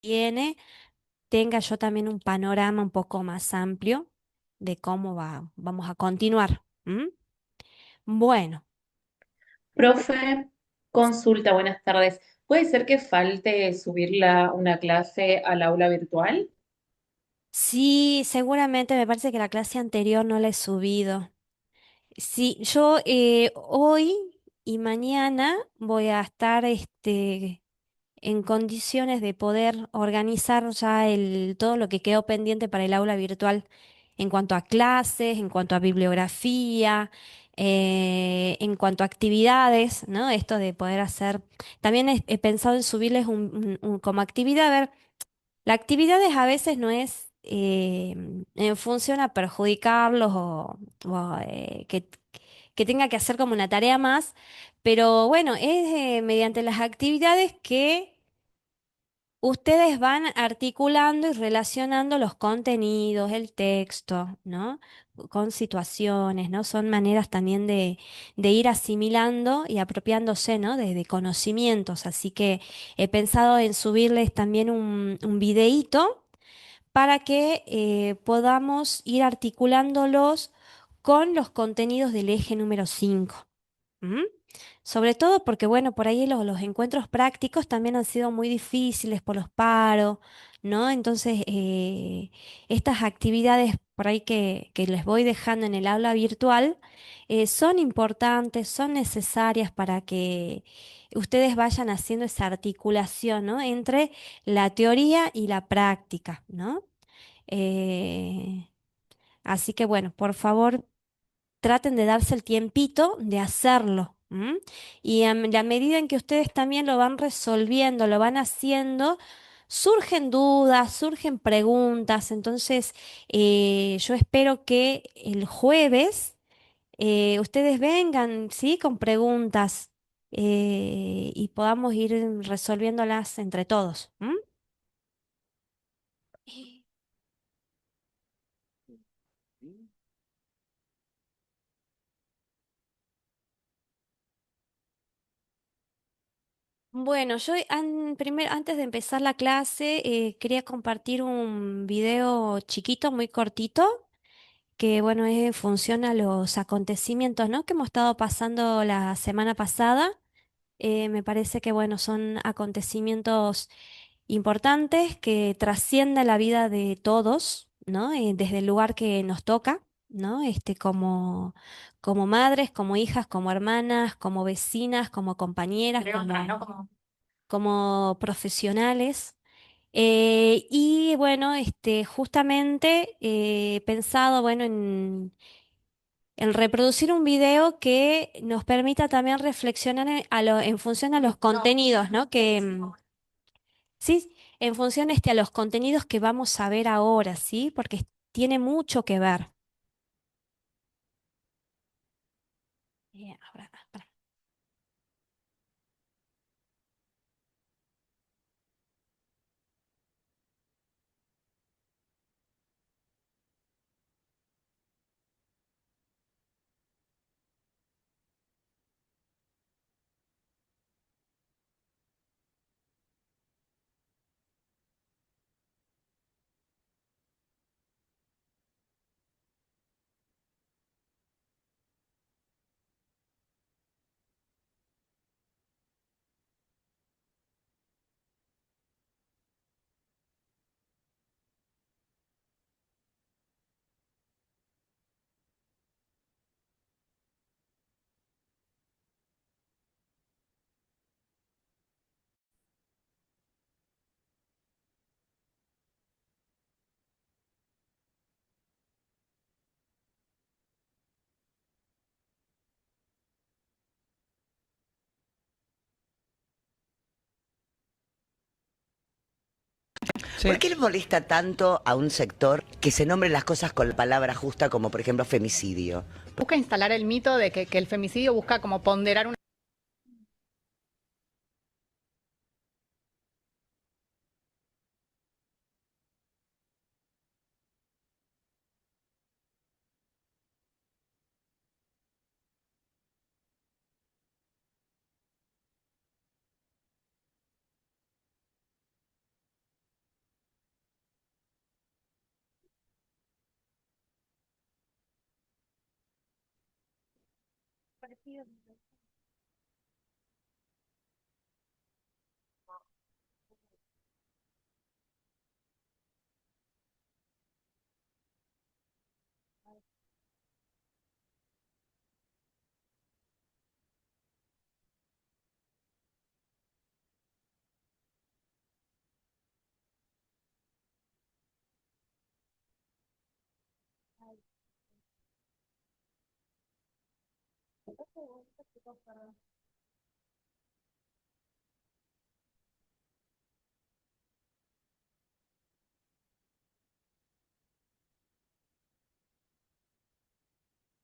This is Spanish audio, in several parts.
viene tenga yo también un panorama un poco más amplio de cómo vamos a continuar. ¿M? Bueno, Profe, consulta, buenas tardes. ¿Puede ser que falte subir una clase al aula virtual? sí, seguramente me parece que la clase anterior no la he subido. Sí, yo hoy y mañana voy a estar en condiciones de poder organizar ya todo lo que quedó pendiente para el aula virtual en cuanto a clases, en cuanto a bibliografía, en cuanto a actividades, ¿no? Esto de poder hacer. También he pensado en subirles como actividad. A ver, la actividad a veces no es en función a perjudicarlos o que tenga que hacer como una tarea más, pero bueno, es mediante las actividades que ustedes van articulando y relacionando los contenidos, el texto, ¿no? Con situaciones, ¿no? Son maneras también de ir asimilando y apropiándose, ¿no? De conocimientos. Así que he pensado en subirles también un videíto para que podamos ir articulándolos con los contenidos del eje número 5. ¿M? Sobre todo porque, bueno, por ahí los encuentros prácticos también han sido muy difíciles por los paros, ¿no? Entonces, estas actividades por ahí que les voy dejando en el aula virtual son importantes, son necesarias para que ustedes vayan haciendo esa articulación, ¿no? Entre la teoría y la práctica, ¿no? Eh, Así que, bueno, por favor traten de darse el tiempito de hacerlo. ¿M? Y a la medida en que ustedes también lo van resolviendo, lo van haciendo, surgen dudas, surgen preguntas. Entonces, yo espero que el jueves ustedes vengan, ¿sí? Con preguntas y podamos ir resolviéndolas entre todos. ¿M? Bueno, yo primero, antes de empezar la clase, quería compartir un video chiquito, muy cortito, que bueno, es en función a los acontecimientos, ¿no? Que hemos estado pasando la semana pasada. Me parece que bueno, son acontecimientos importantes que trascienden la vida de todos, ¿no? Desde el lugar que nos toca, ¿no? Como madres, como hijas, como hermanas, como vecinas, como compañeras, como profesionales. Y bueno, justamente pensado, bueno, en reproducir un video que nos permita también reflexionar en función a los contenidos, ¿no? Sí, en función a los contenidos que vamos a ver ahora, ¿sí? Porque tiene mucho que ver. Para. ¿Por Sí. qué le molesta tanto a un sector que se nombren las cosas con la palabra justa, como por ejemplo femicidio? Busca instalar el mito de que el femicidio busca como ponderar una...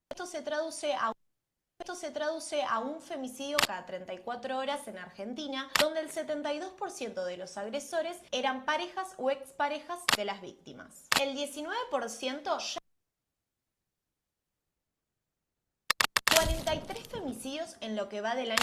Esto se traduce a Esto se traduce a un femicidio cada 34 horas en Argentina, donde el 72% de los agresores eran parejas o exparejas de las víctimas. El 19% ya 43 femicidios en lo que va del año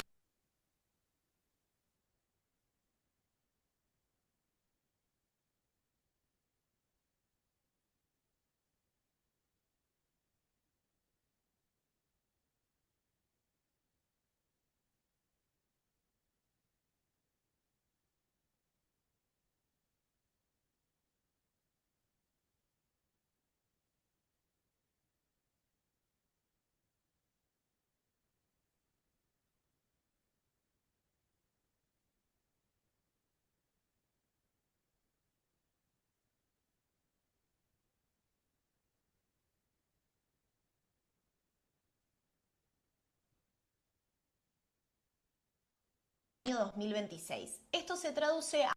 2026. Esto se traduce a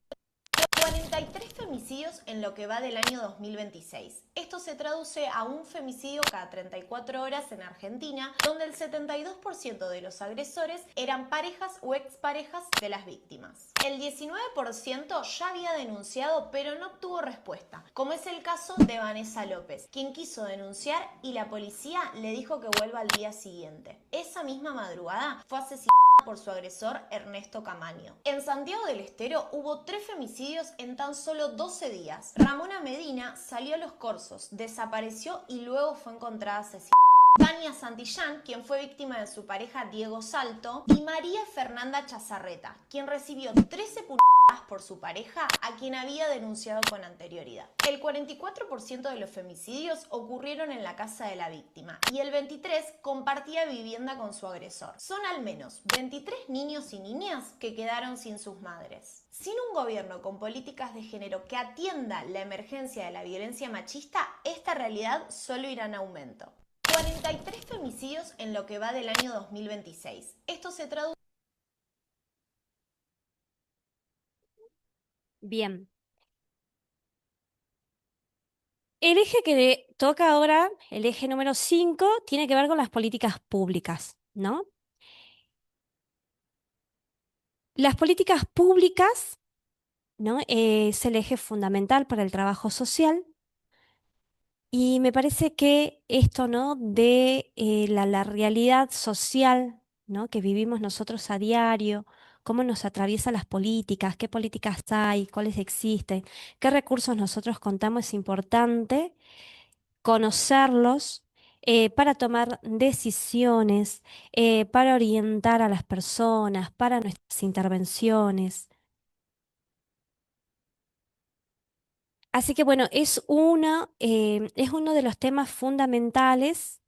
43 femicidios en lo que va del año 2026. Esto se traduce a un femicidio cada 34 horas en Argentina, donde el 72% de los agresores eran parejas o exparejas de las víctimas. El 19% ya había denunciado pero no obtuvo respuesta, como es el caso de Vanessa López, quien quiso denunciar y la policía le dijo que vuelva al día siguiente. Esa misma madrugada fue asesinada por su agresor Ernesto Camaño. En Santiago del Estero hubo 3 femicidios en tan solo 12 días. Ramona Medina salió a los corsos, desapareció y luego fue encontrada asesinada. Tania Santillán, quien fue víctima de su pareja Diego Salto, y María Fernanda Chazarreta, quien recibió 13 puñaladas por su pareja, a quien había denunciado con anterioridad. El 44% de los femicidios ocurrieron en la casa de la víctima y el 23% compartía vivienda con su agresor. Son al menos 23 niños y niñas que quedaron sin sus madres. Sin un gobierno con políticas de género que atienda la emergencia de la violencia machista, esta realidad solo irá en aumento. 43 femicidios en lo que va del año 2026. Esto se traduce. Bien. El eje que toca ahora, el eje número 5, tiene que ver con las políticas públicas, ¿no? Las políticas públicas, ¿no? Es el eje fundamental para el trabajo social. Y me parece que esto, ¿no? De la realidad social, ¿no? Que vivimos nosotros a diario, cómo nos atraviesa las políticas, qué políticas hay, cuáles existen, qué recursos nosotros contamos, es importante conocerlos para tomar decisiones, para orientar a las personas, para nuestras intervenciones. Así que bueno, es uno de los temas fundamentales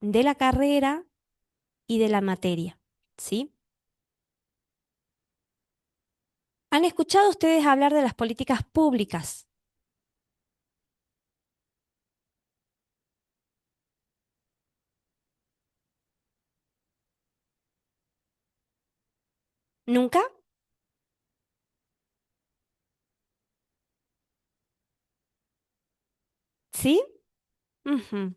de la carrera y de la materia, ¿sí? ¿Han escuchado ustedes hablar de las políticas públicas? ¿Nunca? ¿Sí? Ujú.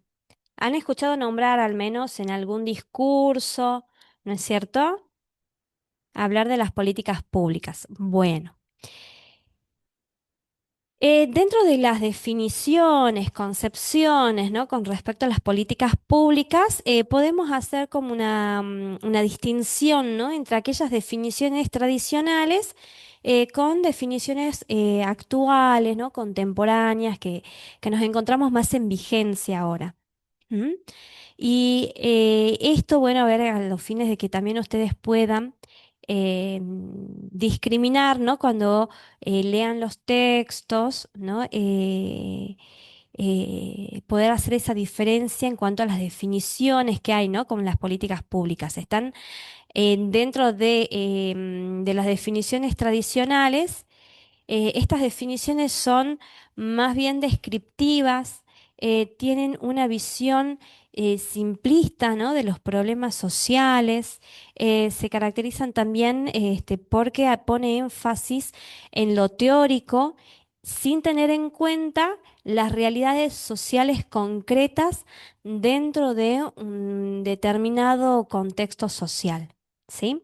¿Han escuchado nombrar al menos en algún discurso, ¿no es cierto? Hablar de las políticas públicas. Bueno. Dentro de las definiciones, concepciones, ¿no? Con respecto a las políticas públicas, podemos hacer como una distinción, ¿no? Entre aquellas definiciones tradicionales con definiciones actuales, ¿no? Contemporáneas que nos encontramos más en vigencia ahora. ¿Mm? Y esto, bueno, a ver, a los fines de que también ustedes puedan discriminar, ¿no? Cuando lean los textos, ¿no? Poder hacer esa diferencia en cuanto a las definiciones que hay, ¿no? Con las políticas públicas. Están dentro de las definiciones tradicionales. Estas definiciones son más bien descriptivas, tienen una visión simplista, ¿no? De los problemas sociales, se caracterizan también porque pone énfasis en lo teórico sin tener en cuenta las realidades sociales concretas dentro de un determinado contexto social, ¿sí?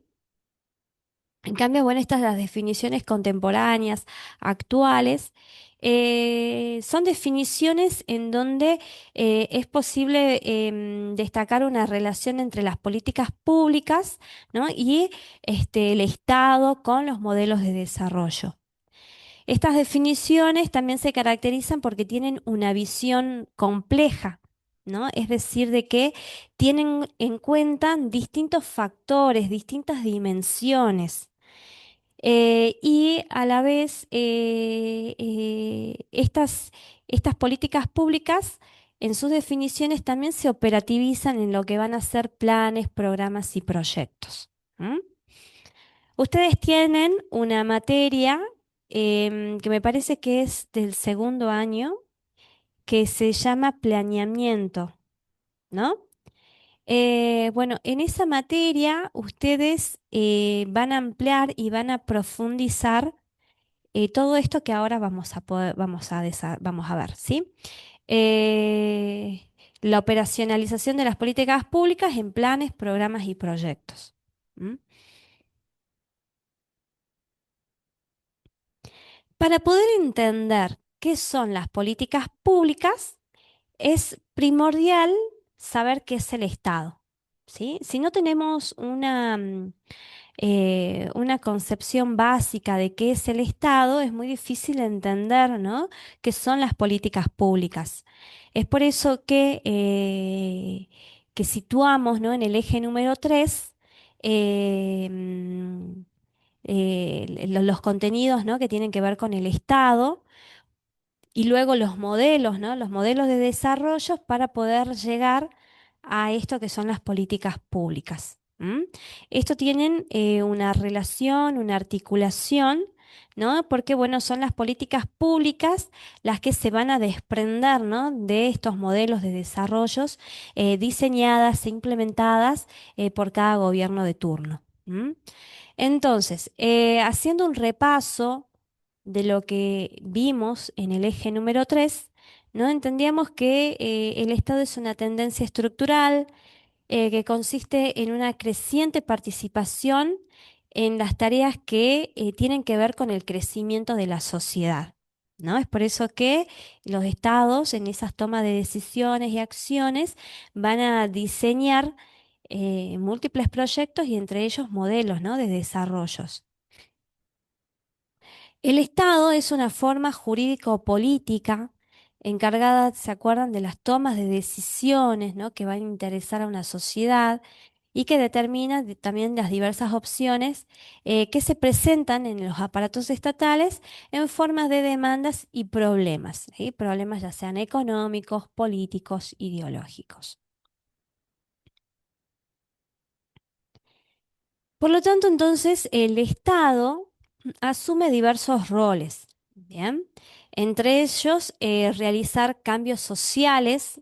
En cambio, bueno, estas las definiciones contemporáneas, actuales, son definiciones en donde es posible destacar una relación entre las políticas públicas, ¿no? Y el Estado con los modelos de desarrollo. Estas definiciones también se caracterizan porque tienen una visión compleja, ¿no? Es decir, de que tienen en cuenta distintos factores, distintas dimensiones. Y a la vez, estas políticas públicas, en sus definiciones, también se operativizan en lo que van a ser planes, programas y proyectos. ¿M? Ustedes tienen una materia que me parece que es del segundo año, que se llama planeamiento, ¿no? Bueno, en esa materia ustedes van a ampliar y van a profundizar todo esto que ahora vamos a ver, ¿sí? Eh, la operacionalización de las políticas públicas en planes, programas y proyectos. ¿M? Para poder entender qué son las políticas públicas, es primordial saber qué es el Estado, ¿sí? Si no tenemos una concepción básica de qué es el Estado, es muy difícil entender, ¿no? Qué son las políticas públicas. Es por eso que situamos, ¿no? En el eje número 3 los contenidos, ¿no? Que tienen que ver con el Estado y luego los modelos, ¿no? Los modelos de desarrollo para poder llegar a esto que son las políticas públicas. ¿M? Esto tienen una relación, una articulación, ¿no? Porque, bueno, son las políticas públicas las que se van a desprender, ¿no? De estos modelos de desarrollos diseñadas e implementadas por cada gobierno de turno. ¿M? Entonces, haciendo un repaso de lo que vimos en el eje número 3, ¿no? Entendíamos que el Estado es una tendencia estructural que consiste en una creciente participación en las tareas que tienen que ver con el crecimiento de la sociedad, ¿no? Es por eso que los estados en esas tomas de decisiones y acciones van a diseñar múltiples proyectos y entre ellos modelos, ¿no? De desarrollos. El Estado es una forma jurídico-política encargada, ¿se acuerdan?, de las tomas de decisiones, ¿no? Que van a interesar a una sociedad y que determina también las diversas opciones que se presentan en los aparatos estatales en forma de demandas y problemas, ¿sí? Problemas ya sean económicos, políticos, ideológicos. Por lo tanto, entonces, el Estado asume diversos roles, ¿bien? Entre ellos, realizar cambios sociales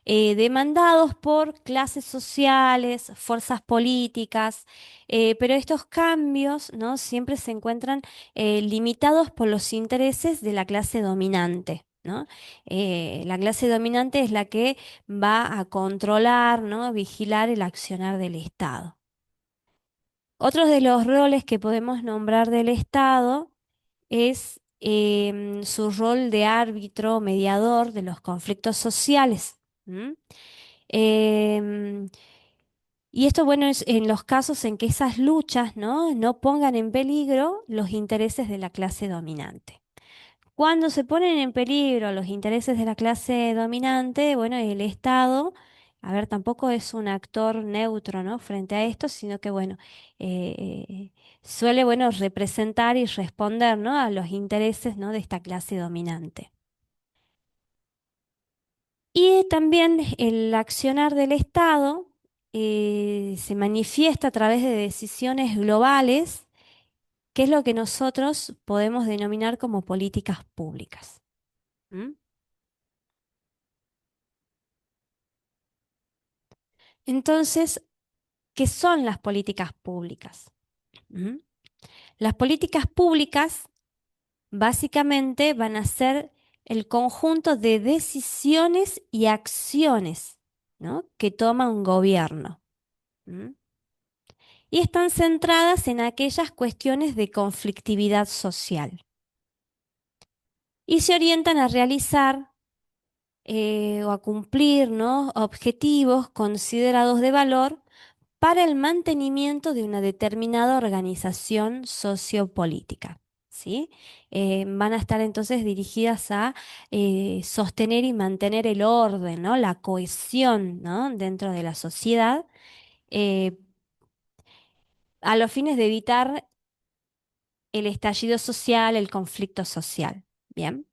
demandados por clases sociales, fuerzas políticas, pero estos cambios, ¿no? Siempre se encuentran limitados por los intereses de la clase dominante, ¿no? La clase dominante es la que va a controlar, ¿no? Vigilar el accionar del Estado. Otros de los roles que podemos nombrar del Estado es su rol de árbitro, mediador de los conflictos sociales. ¿M? Em, y esto, bueno, es en los casos en que esas luchas, ¿no? No pongan en peligro los intereses de la clase dominante. Cuando se ponen en peligro los intereses de la clase dominante, bueno, el Estado a ver, tampoco es un actor neutro, ¿no? Frente a esto, sino que, bueno, suele, bueno, representar y responder, ¿no? A los intereses, ¿no? De esta clase dominante. Y también el accionar del Estado se manifiesta a través de decisiones globales, que es lo que nosotros podemos denominar como políticas públicas. ¿Mm? Entonces, ¿qué son las políticas públicas? ¿Mm? Las políticas públicas básicamente van a ser el conjunto de decisiones y acciones, ¿no? Que toma un gobierno. ¿Mm? Y están centradas en aquellas cuestiones de conflictividad social. Y se orientan a realizar o a cumplir, ¿no? Objetivos considerados de valor para el mantenimiento de una determinada organización sociopolítica. ¿Sí? Van a estar entonces dirigidas a sostener y mantener el orden, ¿no? La cohesión, ¿no? Dentro de la sociedad, eh, a los fines de evitar el estallido social, el conflicto social. Bien.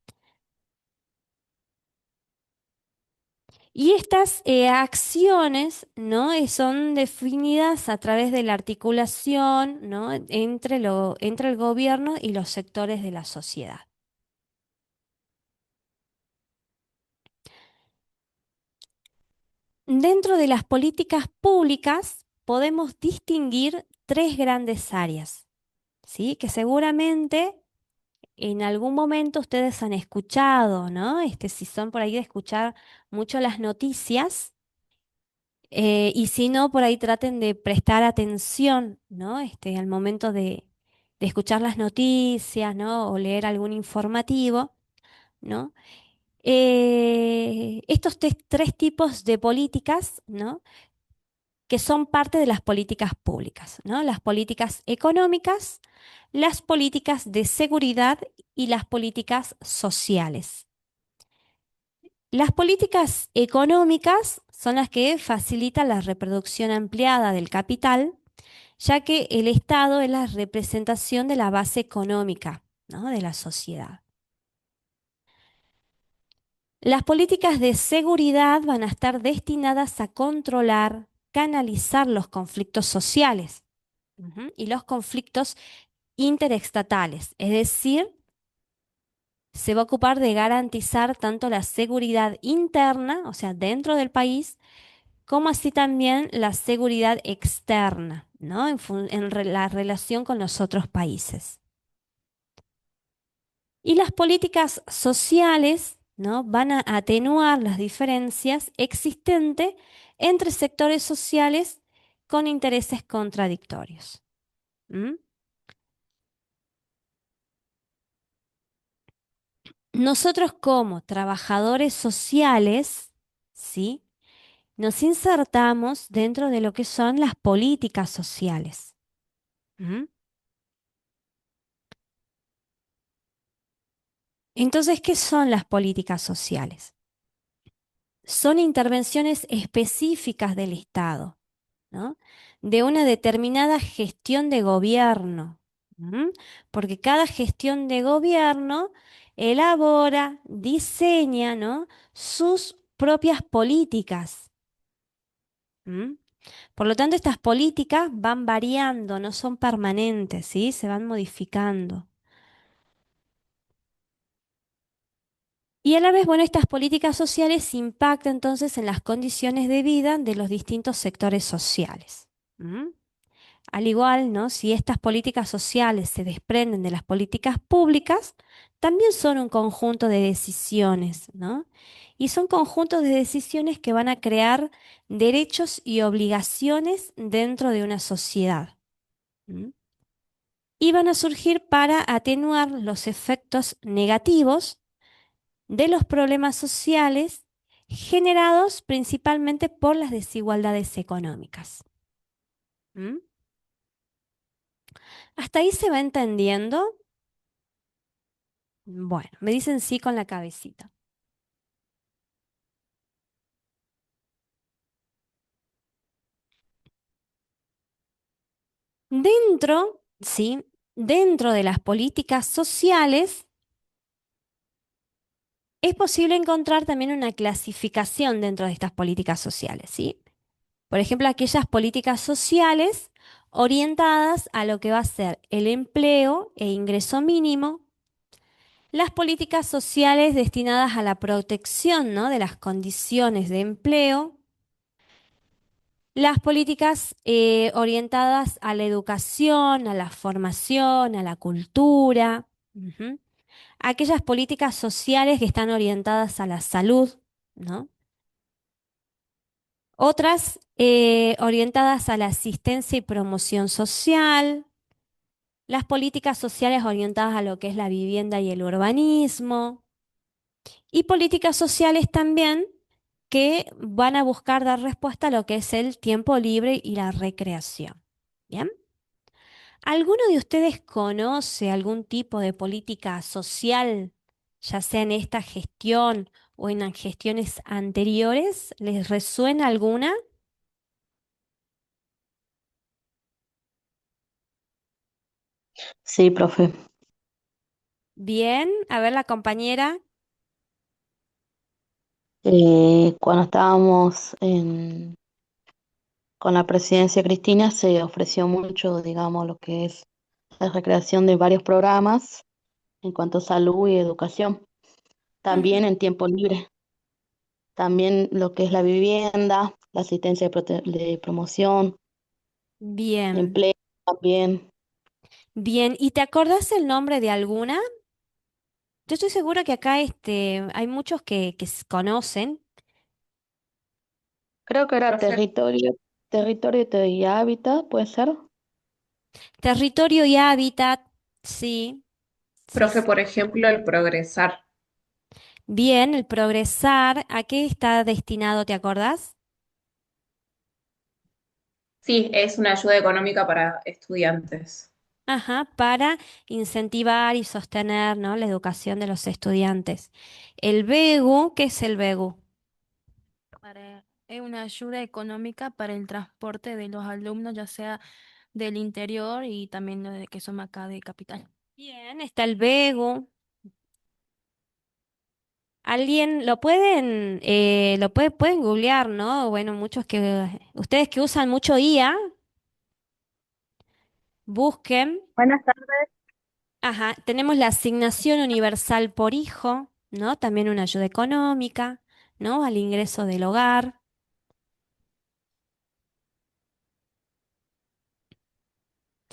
Y estas acciones, ¿no? Son definidas a través de la articulación, ¿no? Entre el gobierno y los sectores de la sociedad. Dentro de las políticas públicas podemos distinguir tres grandes áreas, ¿sí? Que seguramente en algún momento ustedes han escuchado, ¿no? Si son por ahí de escuchar mucho las noticias. Y si no, por ahí traten de prestar atención, ¿no? Al momento de escuchar las noticias, ¿no? O leer algún informativo, ¿no? Estos tres tipos de políticas, ¿no? Que son parte de las políticas públicas, ¿no? Las políticas económicas, las políticas de seguridad y las políticas sociales. Las políticas económicas son las que facilitan la reproducción ampliada del capital, ya que el Estado es la representación de la base económica, ¿no? De la sociedad. Las políticas de seguridad van a estar destinadas a controlar, canalizar los conflictos sociales, y los conflictos interestatales, es decir, se va a ocupar de garantizar tanto la seguridad interna, o sea, dentro del país, como así también la seguridad externa, ¿no? La relación con los otros países. Y las políticas sociales, ¿no? Van a atenuar las diferencias existentes entre sectores sociales con intereses contradictorios. ¿Mm? Nosotros como trabajadores sociales, ¿sí? Nos insertamos dentro de lo que son las políticas sociales. ¿Mm? Entonces, ¿qué son las políticas sociales? Son intervenciones específicas del Estado, ¿no? De una determinada gestión de gobierno. ¿M? Porque cada gestión de gobierno elabora, diseña, ¿no? Sus propias políticas. ¿M? Por lo tanto, estas políticas van variando, no son permanentes, ¿sí? Se van modificando. Y a la vez, bueno, estas políticas sociales impactan entonces en las condiciones de vida de los distintos sectores sociales. ¿Mm? Al igual, ¿no? Si estas políticas sociales se desprenden de las políticas públicas, también son un conjunto de decisiones, ¿no? Y son conjuntos de decisiones que van a crear derechos y obligaciones dentro de una sociedad. ¿Mm? Y van a surgir para atenuar los efectos negativos de los problemas sociales generados principalmente por las desigualdades económicas. ¿Mm? ¿Hasta ahí se va entendiendo? Bueno, me dicen sí con la cabecita. Sí, dentro de las políticas sociales es posible encontrar también una clasificación dentro de estas políticas sociales, ¿sí? Por ejemplo, aquellas políticas sociales orientadas a lo que va a ser el empleo e ingreso mínimo, las políticas sociales destinadas a la protección, ¿no?, de las condiciones de empleo, las políticas orientadas a la educación, a la formación, a la cultura, ujú. Aquellas políticas sociales que están orientadas a la salud, ¿no? Otras orientadas a la asistencia y promoción social, las políticas sociales orientadas a lo que es la vivienda y el urbanismo, y políticas sociales también que van a buscar dar respuesta a lo que es el tiempo libre y la recreación. ¿Bien? ¿Alguno de ustedes conoce algún tipo de política social, ya sea en esta gestión o en las gestiones anteriores? ¿Les resuena alguna? Sí, profe. Bien, a ver la compañera. Cuando estábamos con la presidencia Cristina se ofreció mucho, digamos, lo que es la recreación de varios programas en cuanto a salud y educación. También Ujú. en tiempo libre. También lo que es la vivienda, la asistencia de promoción, Bien, empleo también. bien. ¿Y te acordás el nombre de alguna? Yo estoy segura que acá hay muchos que conocen. Creo que era Profe, territorio y hábitat, ¿puede ser? Territorio y hábitat, sí, sí, profe, sí. por ejemplo, el progresar. Bien, el progresar, ¿a qué está destinado, te acordás? Sí, es una ayuda económica para estudiantes. Ajá, para incentivar y sostener, ¿no?, la educación de los estudiantes. El BEGU, ¿qué es el BEGU? Es una ayuda económica para el transporte de los alumnos, ya sea del interior y también de que son acá de capital. Bien, está el BEGU. Alguien pueden googlear, ¿no? Bueno, ustedes que usan mucho IA, busquen. Buenas tardes. Ajá, tenemos la asignación universal por hijo, ¿no? También una ayuda económica, ¿no?, al ingreso del hogar.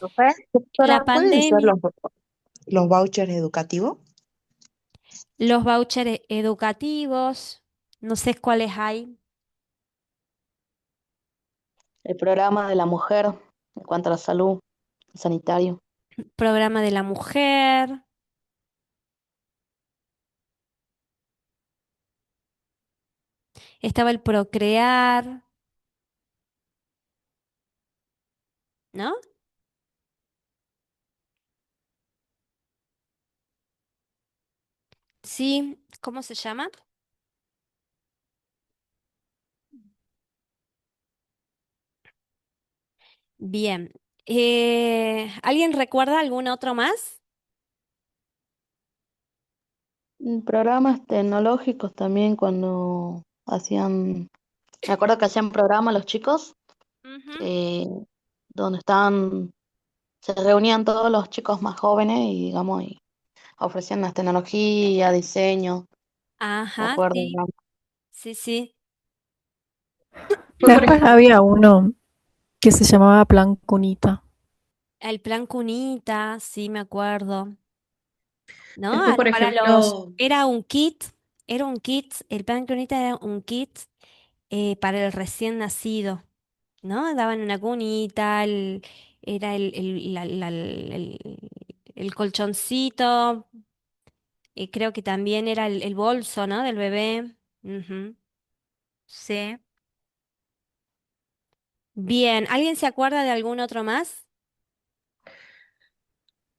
La Doctora, ¿pueden ser pandemia, los vouchers educativos? los vouchers educativos, no sé cuáles hay. El programa de la mujer en cuanto a la salud, sanitario. Programa de la mujer, estaba el Procrear, ¿no? Sí, ¿cómo se llama? Bien. ¿Alguien recuerda algún otro más? Programas tecnológicos también cuando hacían, me acuerdo que hacían programas los chicos, Ujú. eh, donde estaban, se reunían todos los chicos más jóvenes y digamos, y ofrecían las tecnologías, diseño, me Ajá, acuerdo, sí, digamos. sí, sí. Fue por Después ejemplo, había uno que se llamaba Plan Cunita. El plan Cunita, sí, me acuerdo. ¿No? después, por Para los, ejemplo, era un kit, el plan Cunita era un kit para el recién nacido, ¿no? Daban una cunita, era el colchoncito, y creo que también era el bolso, ¿no?, del bebé. Ujú. Sí. Bien, ¿alguien se acuerda de algún otro más?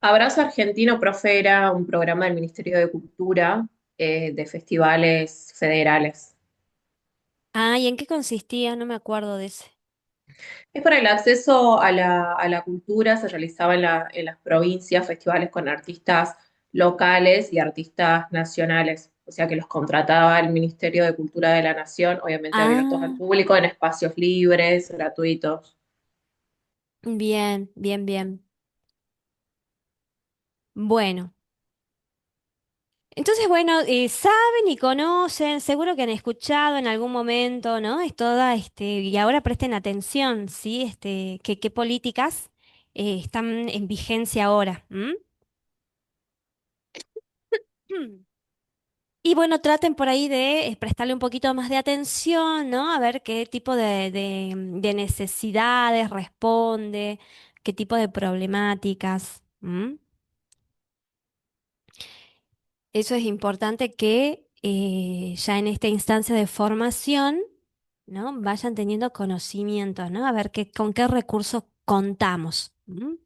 Abrazo Argentino, profe, era un programa del Ministerio de Cultura de festivales federales. Ah, ¿y en qué consistía? No me acuerdo de ese. Es para el acceso a la cultura, se realizaba en las provincias festivales con artistas locales y artistas nacionales, o sea que los contrataba el Ministerio de Cultura de la Nación, obviamente abiertos al Ah, público, en espacios libres, gratuitos. bien, bien, bien. Bueno. Entonces, bueno, saben y conocen, seguro que han escuchado en algún momento, ¿no? Es toda, y ahora presten atención, ¿sí? Qué políticas están en vigencia ahora. ¿M? Mm. Y bueno, traten por ahí de prestarle un poquito más de atención, ¿no? A ver qué tipo de necesidades responde, qué tipo de problemáticas. ¿M? Eso es importante que ya en esta instancia de formación, ¿no? Vayan teniendo conocimientos, ¿no? A ver con qué recursos contamos. ¿M?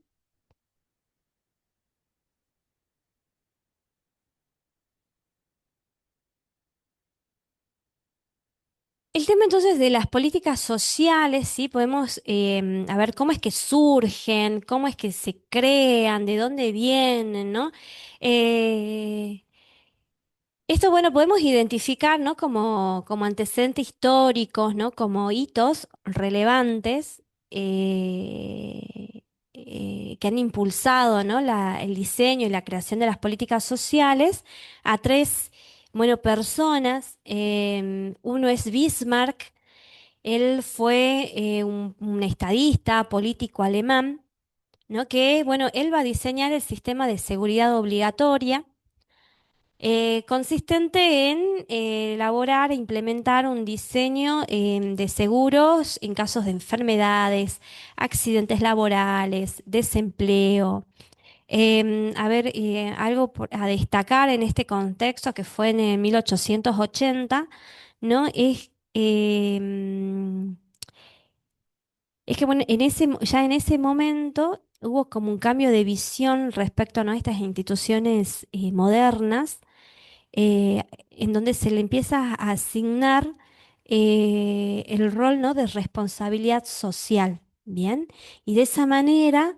El tema entonces de las políticas sociales, ¿sí? Podemos a ver cómo es que surgen, cómo es que se crean, de dónde vienen, ¿no? Eh, Esto, bueno, podemos identificar, ¿no? Como antecedentes históricos, ¿no? Como hitos relevantes eh, que han impulsado, ¿no? El diseño y la creación de las políticas sociales a tres, bueno, personas. Uno es Bismarck, él fue un estadista político alemán, ¿no? Que, bueno, él va a diseñar el sistema de seguridad obligatoria consistente en elaborar e implementar un diseño de seguros en casos de enfermedades, accidentes laborales, desempleo. A ver, algo a destacar en este contexto que fue en el 1880, ¿no? Es que bueno, ya en ese momento hubo como un cambio de visión respecto, ¿no? A estas instituciones modernas en donde se le empieza a asignar el rol, ¿no? De responsabilidad social, ¿bien? Y de esa manera,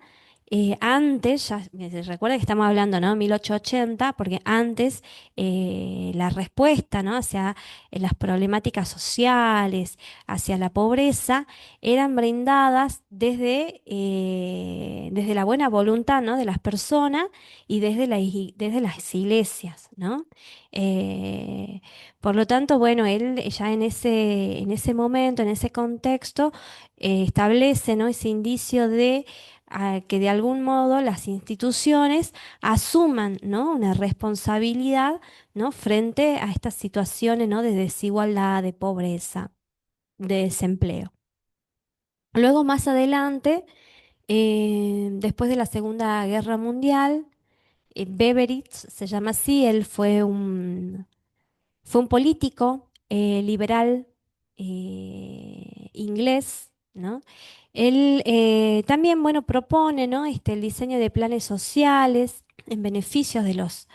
antes, ya recuerda que estamos hablando, ¿no? 1880, porque antes la respuesta, ¿no? Hacia las problemáticas sociales, hacia la pobreza, eran brindadas desde la buena voluntad, ¿no? De las personas y desde las iglesias, ¿no? Eh, por lo tanto, bueno, él ya en ese momento, en ese contexto, establece, ¿no? Ese indicio de que de algún modo las instituciones asuman, ¿no? Una responsabilidad, ¿no? Frente a estas situaciones, ¿no? De desigualdad, de pobreza, de desempleo. Luego, más adelante, después de la Segunda Guerra Mundial, Beveridge se llama así, él fue un político liberal inglés, ¿no? Él también, bueno, propone, ¿no? El diseño de planes sociales en beneficio de los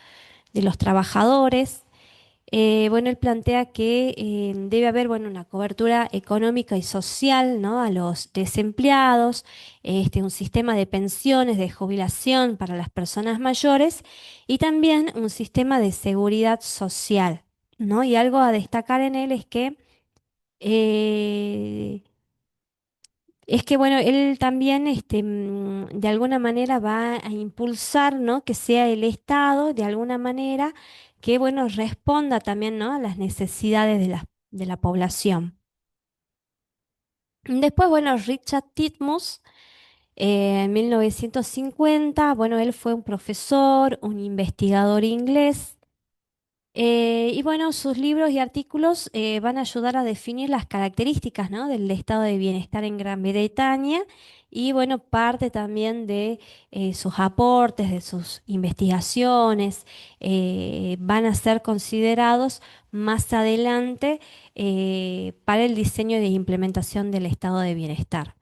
trabajadores. Bueno, él plantea que debe haber, bueno, una cobertura económica y social, ¿no? A los desempleados, un sistema de pensiones, de jubilación para las personas mayores y también un sistema de seguridad social, ¿no? Y algo a destacar en él eh, bueno, él también, de alguna manera va a impulsar, ¿no? Que sea el Estado, de alguna manera, que, bueno, responda también, ¿no? A las necesidades de la población. Después, bueno, Richard Titmuss, en 1950, bueno, él fue un profesor, un investigador inglés. Y bueno, sus libros y artículos van a ayudar a definir las características, ¿no? Del estado de bienestar en Gran Bretaña y bueno, parte también de sus aportes, de sus investigaciones, van a ser considerados más adelante para el diseño e implementación del estado de bienestar.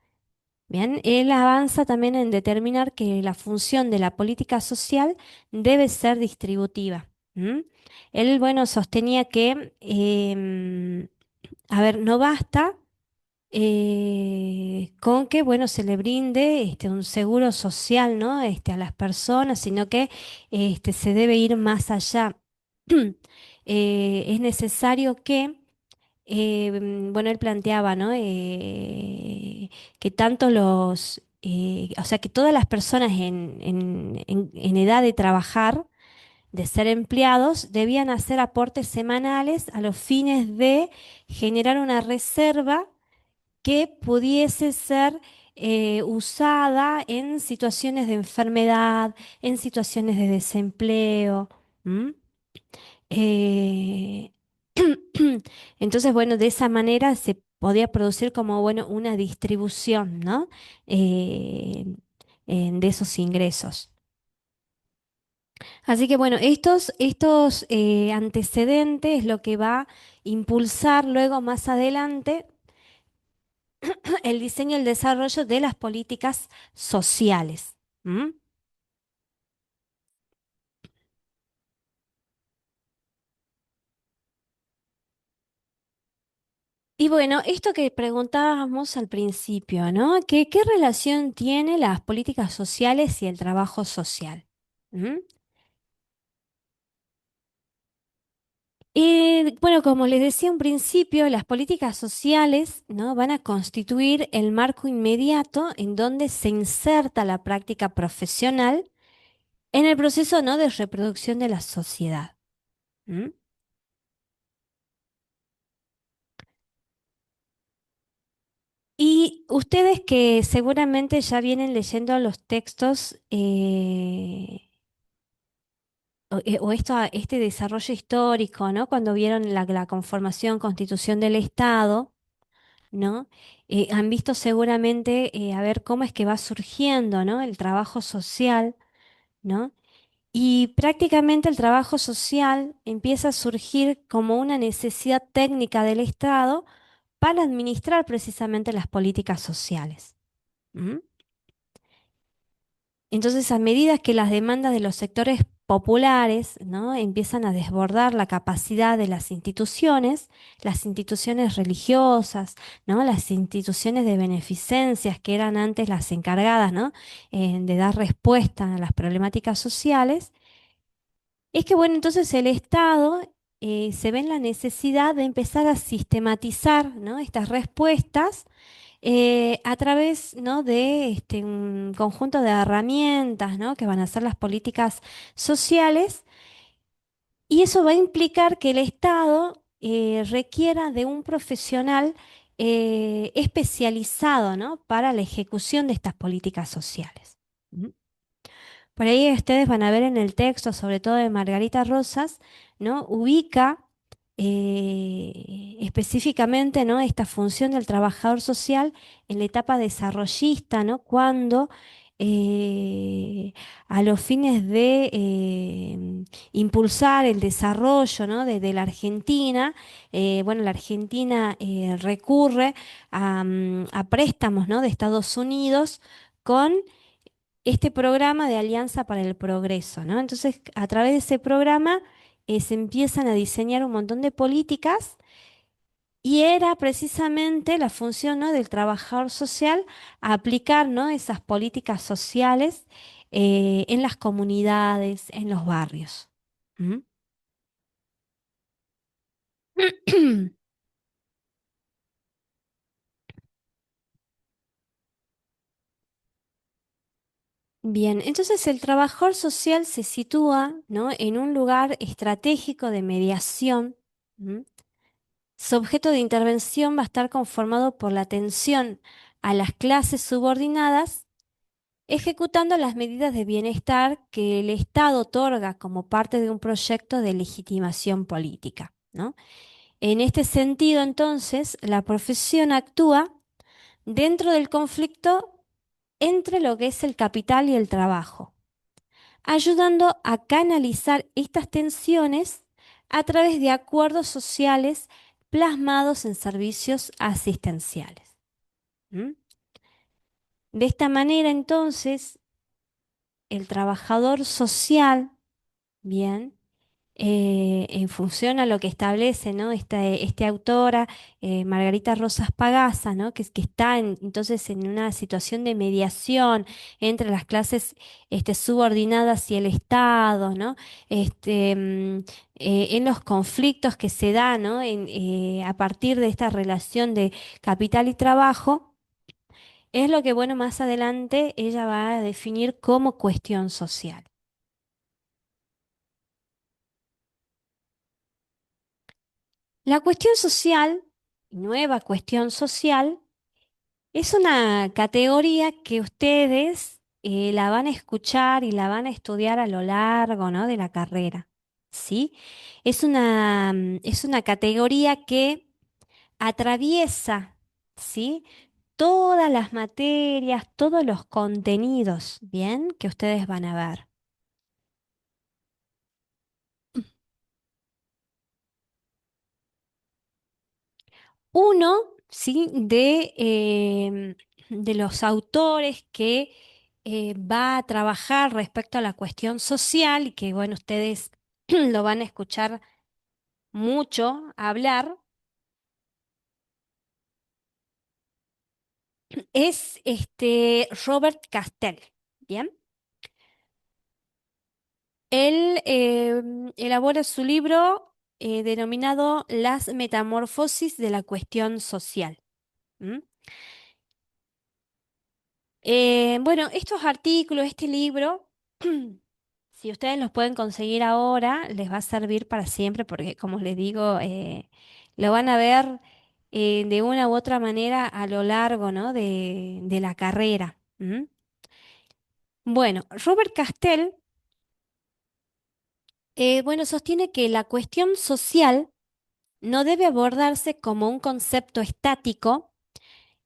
Bien, él avanza también en determinar que la función de la política social debe ser distributiva. ¿M? Él, bueno, sostenía que, a ver, no basta con que, bueno, se le brinde un seguro social, ¿no? A las personas, sino que se debe ir más allá. Es necesario que bueno, él planteaba, ¿no? Que tanto o sea, que todas las personas en edad de trabajar, de ser empleados, debían hacer aportes semanales a los fines de generar una reserva que pudiese ser usada en situaciones de enfermedad, en situaciones de desempleo. ¿M? Eh, entonces, bueno, de esa manera se podía producir como, bueno, una distribución, ¿no? Eh, de esos ingresos. Así que, bueno, estos antecedentes lo que va a impulsar luego más adelante el diseño y el desarrollo de las políticas sociales. ¿M? Y bueno, esto que preguntábamos al principio, ¿no? ¿Qué relación tiene las políticas sociales y el trabajo social? ¿Mm? Y bueno, como les decía un principio, las políticas sociales, ¿no? Van a constituir el marco inmediato en donde se inserta la práctica profesional en el proceso, ¿no? De reproducción de la sociedad. ¿Mm? Y ustedes que seguramente ya vienen leyendo los textos o este desarrollo histórico, ¿no? Cuando vieron la conformación, constitución del Estado, ¿no? Han visto seguramente a ver cómo es que va surgiendo, ¿no? El trabajo social, ¿no? Y prácticamente el trabajo social empieza a surgir como una necesidad técnica del Estado para administrar precisamente las políticas sociales. ¿M? Entonces, a medida que las demandas de los sectores populares, ¿no? Empiezan a desbordar la capacidad de las instituciones religiosas, ¿no? Las instituciones de beneficencias que eran antes las encargadas, ¿no? De dar respuesta a las problemáticas sociales, es que, bueno, entonces el Estado se ve en la necesidad de empezar a sistematizar, ¿no? Estas respuestas a través, ¿no? De un conjunto de herramientas, ¿no? Que van a ser las políticas sociales, y eso va a implicar que el Estado requiera de un profesional especializado, ¿no? Para la ejecución de estas políticas sociales. ¿Mm? Por ahí ustedes van a ver en el texto, sobre todo de Margarita Rosas, ¿no? Ubica específicamente, ¿no? Esta función del trabajador social en la etapa desarrollista, ¿no? Cuando a los fines de impulsar el desarrollo, ¿no? de la Argentina, bueno, la Argentina recurre a préstamos, ¿no? De Estados Unidos con este programa de Alianza para el Progreso, ¿no? Entonces, a través de ese programa se empiezan a diseñar un montón de políticas y era precisamente la función, ¿no? Del trabajador social a aplicar, ¿no? Esas políticas sociales en las comunidades, en los barrios. ¿Mm? Bien, entonces el trabajador social se sitúa, ¿no? En un lugar estratégico de mediación. ¿M? Su objeto de intervención va a estar conformado por la atención a las clases subordinadas, ejecutando las medidas de bienestar que el Estado otorga como parte de un proyecto de legitimación política, ¿no? En este sentido, entonces, la profesión actúa dentro del conflicto entre lo que es el capital y el trabajo, ayudando a canalizar estas tensiones a través de acuerdos sociales plasmados en servicios asistenciales. ¿M? De esta manera, entonces, el trabajador social, bien, en función a lo que establece, ¿no? Este autora, Margarita Rosas Pagasa, ¿no? Que está entonces en una situación de mediación entre las clases subordinadas y el Estado, ¿no? En los conflictos que se dan, ¿no? A partir de esta relación de capital y trabajo, es lo que, bueno, más adelante ella va a definir como cuestión social. La cuestión social, nueva cuestión social, es una categoría que ustedes la van a escuchar y la van a estudiar a lo largo, ¿no? de la carrera, ¿sí? Es una categoría que atraviesa, ¿sí? todas las materias, todos los contenidos, ¿bien? que ustedes van a ver. Uno, ¿sí? De los autores que va a trabajar respecto a la cuestión social y que, bueno, ustedes lo van a escuchar mucho hablar, es Robert Castell, ¿bien? Él elabora su libro denominado Las Metamorfosis de la Cuestión Social. ¿M? Bueno, estos artículos, este libro, si ustedes los pueden conseguir ahora, les va a servir para siempre porque, como les digo, lo van a ver de una u otra manera a lo largo, ¿no? de la carrera. ¿M? Bueno, Robert Castell, bueno, sostiene que la cuestión social no debe abordarse como un concepto estático,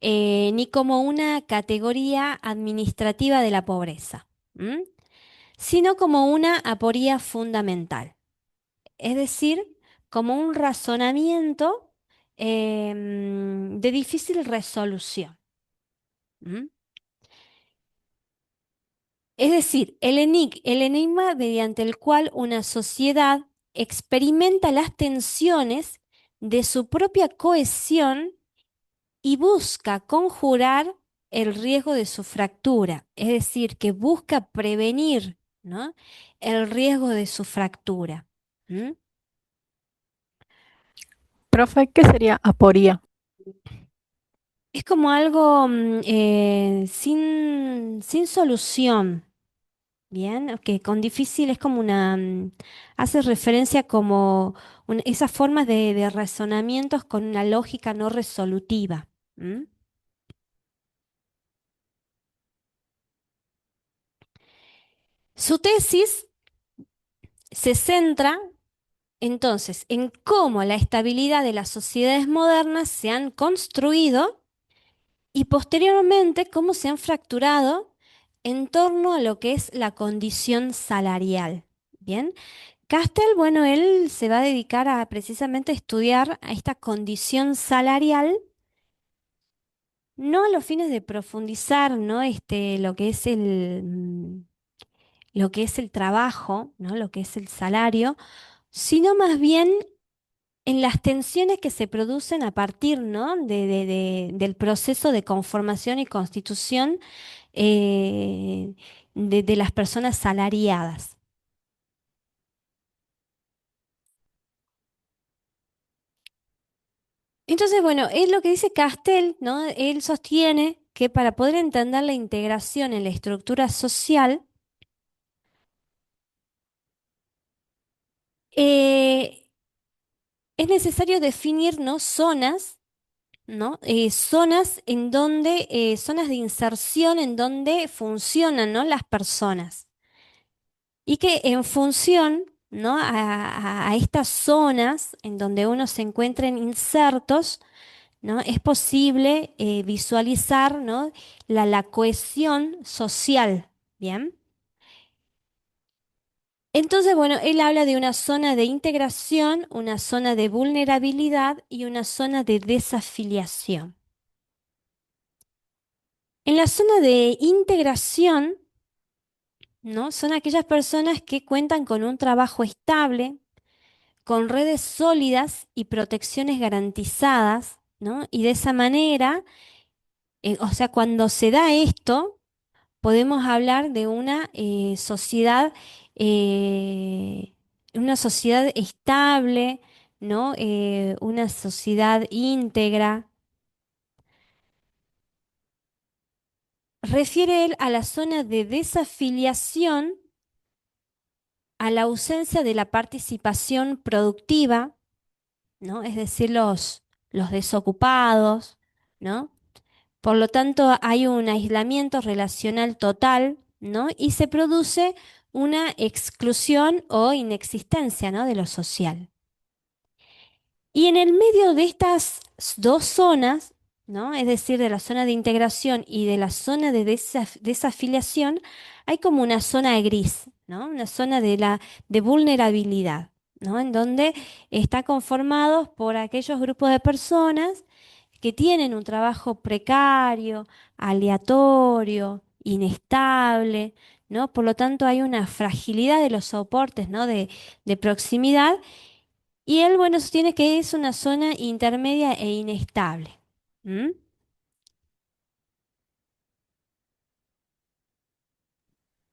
ni como una categoría administrativa de la pobreza, ¿m? sino como una aporía fundamental, es decir, como un razonamiento de difícil resolución. ¿M? Es decir, el enigma mediante el cual una sociedad experimenta las tensiones de su propia cohesión y busca conjurar el riesgo de su fractura, es decir, que busca prevenir, ¿no? el riesgo de su fractura. ¿M? Profe, ¿qué sería aporía? Es como algo sin solución, ¿bien? Que con difícil es como hace referencia como esas formas de razonamientos con una lógica no resolutiva. ¿M? Su tesis se centra entonces en cómo la estabilidad de las sociedades modernas se han construido y posteriormente cómo se han fracturado en torno a lo que es la condición salarial. Bien, Castel, bueno, él se va a dedicar a precisamente estudiar a esta condición salarial, no a los fines de profundizar, ¿no? Lo que es lo que es el trabajo, ¿no? Lo que es el salario, sino más bien en las tensiones que se producen a partir, ¿no? del proceso de conformación y constitución eh, de las personas salariadas. Entonces, bueno, es lo que dice Castel, ¿no? Él sostiene que para poder entender la integración en la estructura social, eh, es necesario definir, ¿no? zonas, ¿no? Zonas en donde, zonas de inserción en donde funcionan, ¿no? las personas. Y que en función, ¿no? a estas zonas en donde uno se encuentren insertos, ¿no? es posible visualizar, ¿no? la cohesión social. ¿Bien? Entonces, bueno, él habla de una zona de integración, una zona de vulnerabilidad y una zona de desafiliación. En la zona de integración, ¿no? son aquellas personas que cuentan con un trabajo estable, con redes sólidas y protecciones garantizadas, ¿no? Y de esa manera, o sea, cuando se da esto, podemos hablar de eh, una sociedad estable, ¿no? Una sociedad íntegra. Refiere él a la zona de desafiliación, a la ausencia de la participación productiva, ¿no? Es decir, los desocupados, ¿no? Por lo tanto, hay un aislamiento relacional total, ¿no? Y se produce una exclusión o inexistencia, ¿no? De lo social. Y en el medio de estas dos zonas, ¿no? Es decir, de la zona de integración y de la zona de desafiliación, hay como una zona gris, ¿no? Una zona de vulnerabilidad, ¿no? En donde está conformados por aquellos grupos de personas que tienen un trabajo precario, aleatorio, inestable, ¿no? Por lo tanto, hay una fragilidad de los soportes, ¿no? De proximidad, y él, bueno, sostiene que es una zona intermedia e inestable. ¿Mm?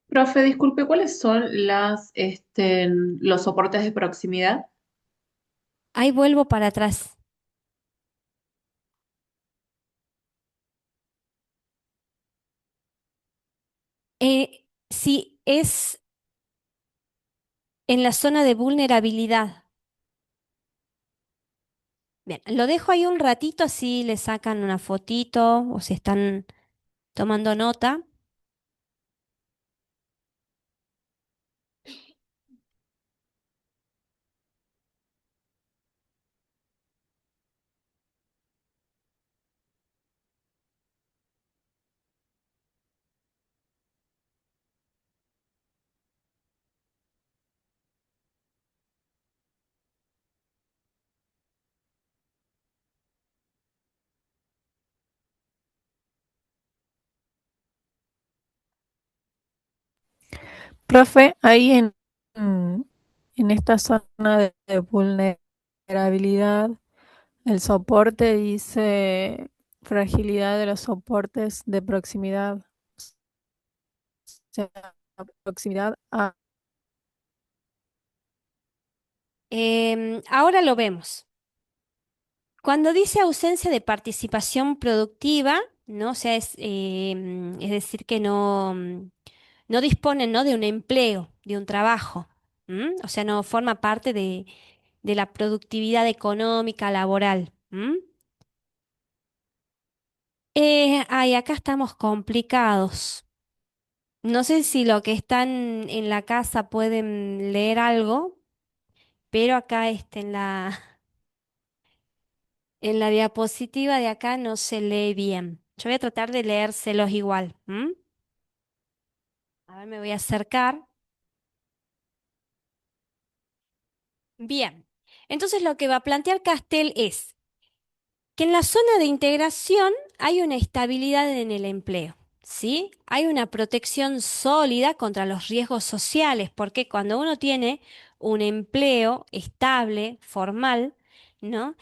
Profe, disculpe, ¿cuáles son los soportes de proximidad? Ahí vuelvo para atrás. Si es en la zona de vulnerabilidad. Bien, lo dejo ahí un ratito, así le sacan una fotito o si están tomando nota. Profe, ahí en esta zona de vulnerabilidad, el soporte dice fragilidad de los soportes de proximidad. O sea, proximidad a... Ahora lo vemos. Cuando dice ausencia de participación productiva, ¿no? O sea, es decir, que no disponen, ¿no? De un empleo, de un trabajo. ¿M? O sea, no forma parte de la productividad económica, laboral. ¿M? Ay, acá estamos complicados. No sé si lo que están en la casa pueden leer algo, pero acá en la diapositiva de acá no se lee bien. Yo voy a tratar de leérselos igual. ¿M? A ver, me voy a acercar. Bien. Entonces lo que va a plantear Castel es que en la zona de integración hay una estabilidad en el empleo, ¿sí? Hay una protección sólida contra los riesgos sociales, porque cuando uno tiene un empleo estable, formal, ¿no?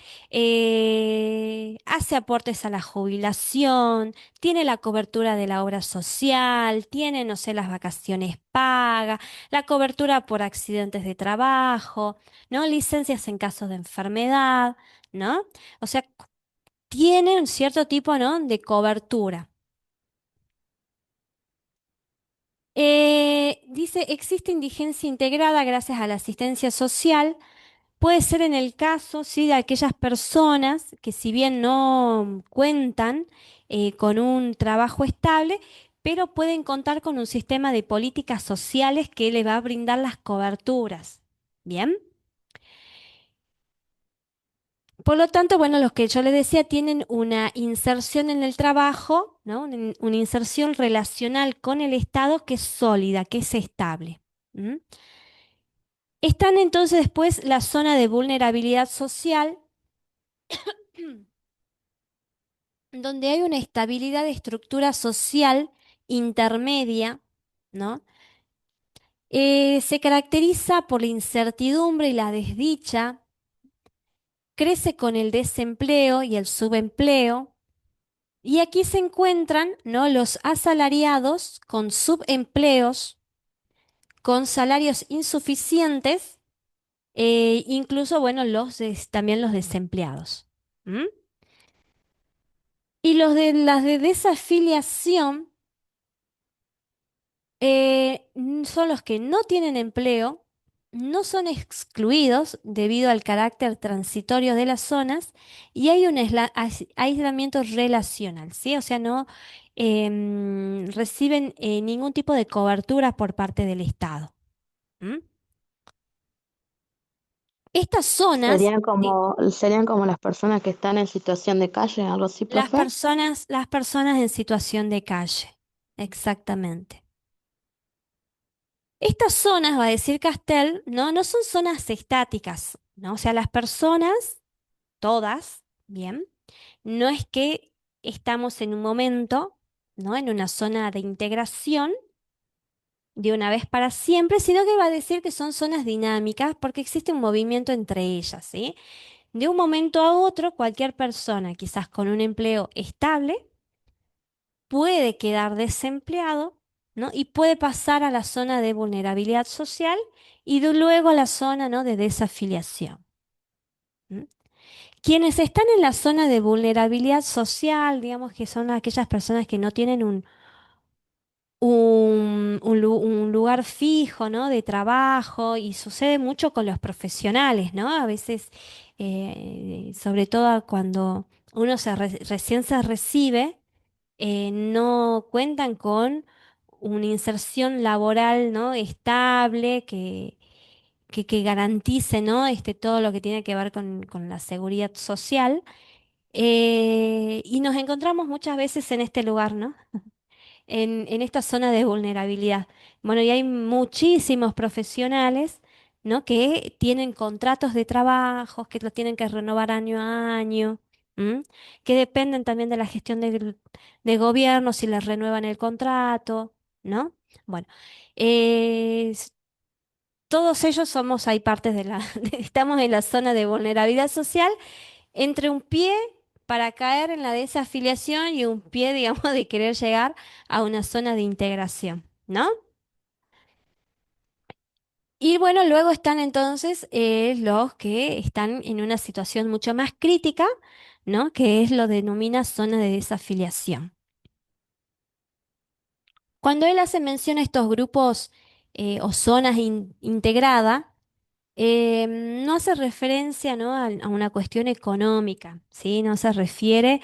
Hace aportes a la jubilación, tiene la cobertura de la obra social, tiene, no sé, las vacaciones pagas, la cobertura por accidentes de trabajo, ¿no? Licencias en casos de enfermedad, ¿no? O sea, tiene un cierto tipo, ¿no? De cobertura. Dice, existe indigencia integrada gracias a la asistencia social. Puede ser en el caso, sí, de aquellas personas que si bien no cuentan con un trabajo estable, pero pueden contar con un sistema de políticas sociales que le va a brindar las coberturas. ¿Bien? Por lo tanto, bueno, los que yo les decía tienen una inserción en el trabajo, ¿no? Una inserción relacional con el Estado que es sólida, que es estable. ¿M? Están entonces después la zona de vulnerabilidad social, donde hay una estabilidad de estructura social intermedia, ¿no? Se caracteriza por la incertidumbre y la desdicha, crece con el desempleo y el subempleo, y aquí se encuentran, ¿no?, los asalariados con subempleos, con salarios insuficientes, incluso, bueno, también los desempleados. ¿M? Y las de desafiliación son los que no tienen empleo, no son excluidos debido al carácter transitorio de las zonas y hay un aislamiento relacional, ¿sí? O sea, no reciben ningún tipo de cobertura por parte del Estado. ¿M? Estas zonas, Serían como las personas que están en situación de calle, algo así, profe. las personas en situación de calle, exactamente. Estas zonas, va a decir Castel, no son zonas estáticas, ¿no? O sea, las personas, todas, bien, no es que estamos en un momento, ¿no?, en una zona de integración de una vez para siempre, sino que va a decir que son zonas dinámicas porque existe un movimiento entre ellas, ¿sí? De un momento a otro, cualquier persona, quizás con un empleo estable, puede quedar desempleado, ¿no?, y puede pasar a la zona de vulnerabilidad social y luego a la zona, ¿no?, de desafiliación. ¿M? Quienes están en la zona de vulnerabilidad social, digamos que son aquellas personas que no tienen un lugar fijo, ¿no?, de trabajo, y sucede mucho con los profesionales, ¿no? A veces, sobre todo cuando uno recién se recibe, no cuentan con una inserción laboral, ¿no?, estable que garantice, ¿no?, todo lo que tiene que ver con la seguridad social. Y nos encontramos muchas veces en este lugar, ¿no?, en esta zona de vulnerabilidad. Bueno, y hay muchísimos profesionales, ¿no?, que tienen contratos de trabajo, que los tienen que renovar año a año, ¿m?, que dependen también de la gestión de gobierno, si les renuevan el contrato, ¿no? Bueno, eh, s- todos ellos somos, hay partes estamos en la zona de vulnerabilidad social entre un pie para caer en la desafiliación y un pie, digamos, de querer llegar a una zona de integración, ¿no? Y bueno, luego están entonces los que están en una situación mucho más crítica, ¿no?, que es lo denomina zona de desafiliación. Cuando él hace mención a estos grupos o zonas integradas, no hace referencia, ¿no?, a una cuestión económica, ¿sí? No se refiere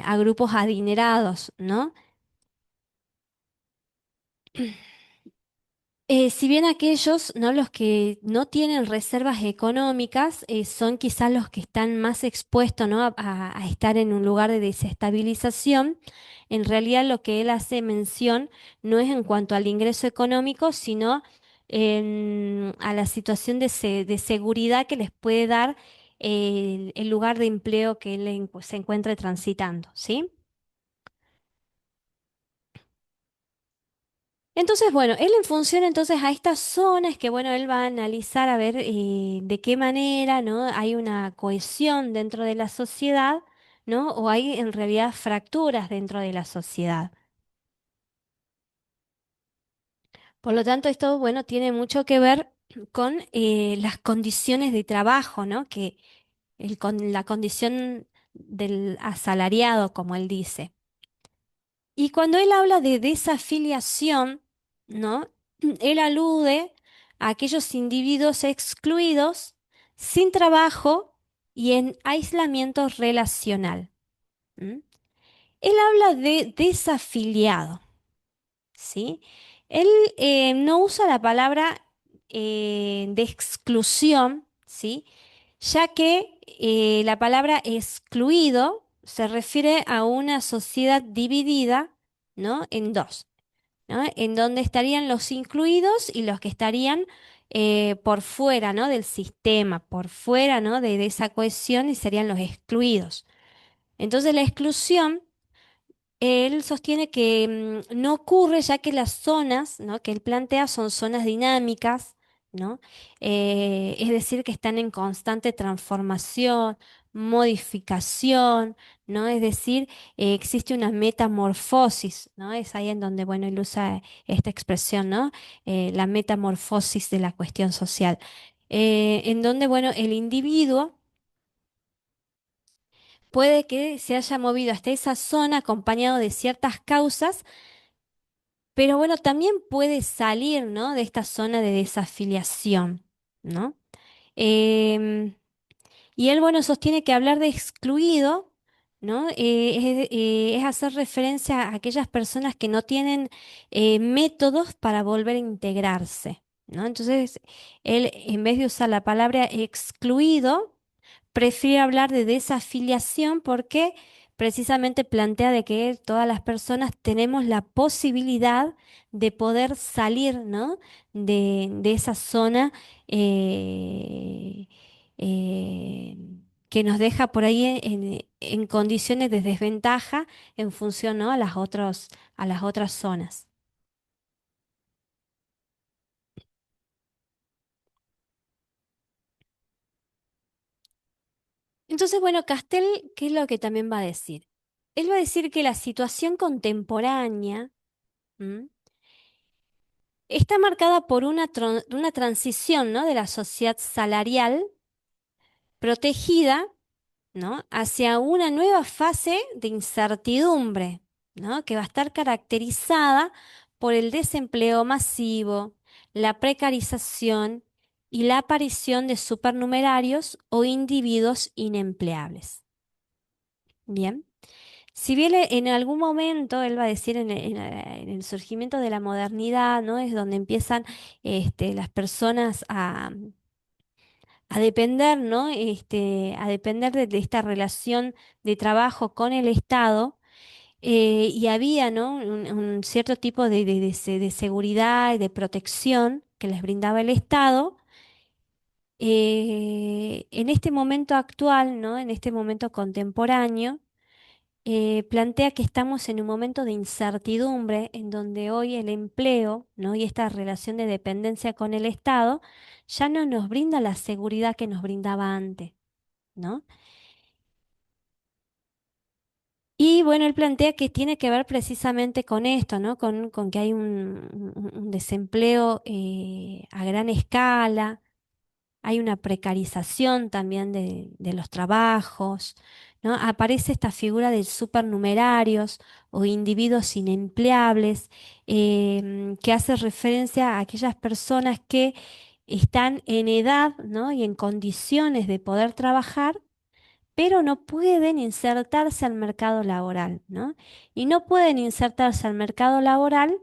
a grupos adinerados, ¿no? Si bien aquellos, ¿no?, los que no tienen reservas económicas, son quizás los que están más expuestos, ¿no?, a estar en un lugar de desestabilización, en realidad lo que él hace mención no es en cuanto al ingreso económico, sino a la situación de seguridad que les puede dar el lugar de empleo que él se encuentre transitando, ¿sí? Entonces, bueno, él en función entonces a estas zonas que, bueno, él va a analizar a ver de qué manera, ¿no?, hay una cohesión dentro de la sociedad, ¿no?, o hay en realidad fracturas dentro de la sociedad. Por lo tanto, esto, bueno, tiene mucho que ver con las condiciones de trabajo, ¿no?, con la condición del asalariado, como él dice. Y cuando él habla de desafiliación, ¿no?, él alude a aquellos individuos excluidos, sin trabajo y en aislamiento relacional. ¿M? Él habla de desafiliado, ¿sí? Él no usa la palabra de exclusión, ¿sí?, ya que la palabra excluido se refiere a una sociedad dividida, ¿no?, en dos, ¿no?, en donde estarían los incluidos y los que estarían por fuera, ¿no?, del sistema, por fuera, ¿no?, de esa cohesión, y serían los excluidos. Entonces la exclusión Él sostiene que no ocurre ya que las zonas, ¿no?, que él plantea son zonas dinámicas, ¿no? Es decir, que están en constante transformación, modificación, ¿no? Es decir, existe una metamorfosis, ¿no? Es ahí en donde, bueno, él usa esta expresión, ¿no? La metamorfosis de la cuestión social, en donde, bueno, el individuo puede que se haya movido hasta esa zona acompañado de ciertas causas, pero bueno, también puede salir, ¿no?, de esta zona de desafiliación, ¿no? Em, y él, bueno, sostiene que hablar de excluido, ¿no? Es hacer referencia a aquellas personas que no tienen métodos para volver a integrarse, ¿no? Entonces, él, en vez de usar la palabra excluido, prefiere hablar de desafiliación porque precisamente plantea de que todas las personas tenemos la posibilidad de poder salir, ¿no?, de esa zona eh, eh, que nos deja por ahí en condiciones de desventaja en función, ¿no?, a las otras zonas. Entonces, bueno, Castel, ¿qué es lo que también va a decir? Él va a decir que la situación contemporánea, ¿m?, está marcada por una transición, ¿no?, de la sociedad salarial protegida, ¿no?, hacia una nueva fase de incertidumbre, ¿no?, que va a estar caracterizada por el desempleo masivo, la precarización y la aparición de supernumerarios o individuos inempleables. Bien. Si bien en algún momento, él va a decir en el surgimiento de la modernidad, ¿no?, es donde empiezan las personas a depender, ¿no?, a depender de esta relación de trabajo con el Estado, y había, ¿no?, un cierto tipo de seguridad y de protección que les brindaba el Estado. En este momento actual, ¿no?, en este momento contemporáneo, plantea que estamos en un momento de incertidumbre en donde hoy el empleo, ¿no?, y esta relación de dependencia con el Estado ya no nos brinda la seguridad que nos brindaba antes, ¿no? Y bueno, él plantea que tiene que ver precisamente con esto, ¿no? Con que hay un desempleo a gran escala, hay una precarización también de los trabajos, ¿no? Aparece esta figura de supernumerarios o individuos inempleables, que hace referencia a aquellas personas que están en edad, ¿no?, y en condiciones de poder trabajar, pero no pueden insertarse al mercado laboral, ¿no? Y no pueden insertarse al mercado laboral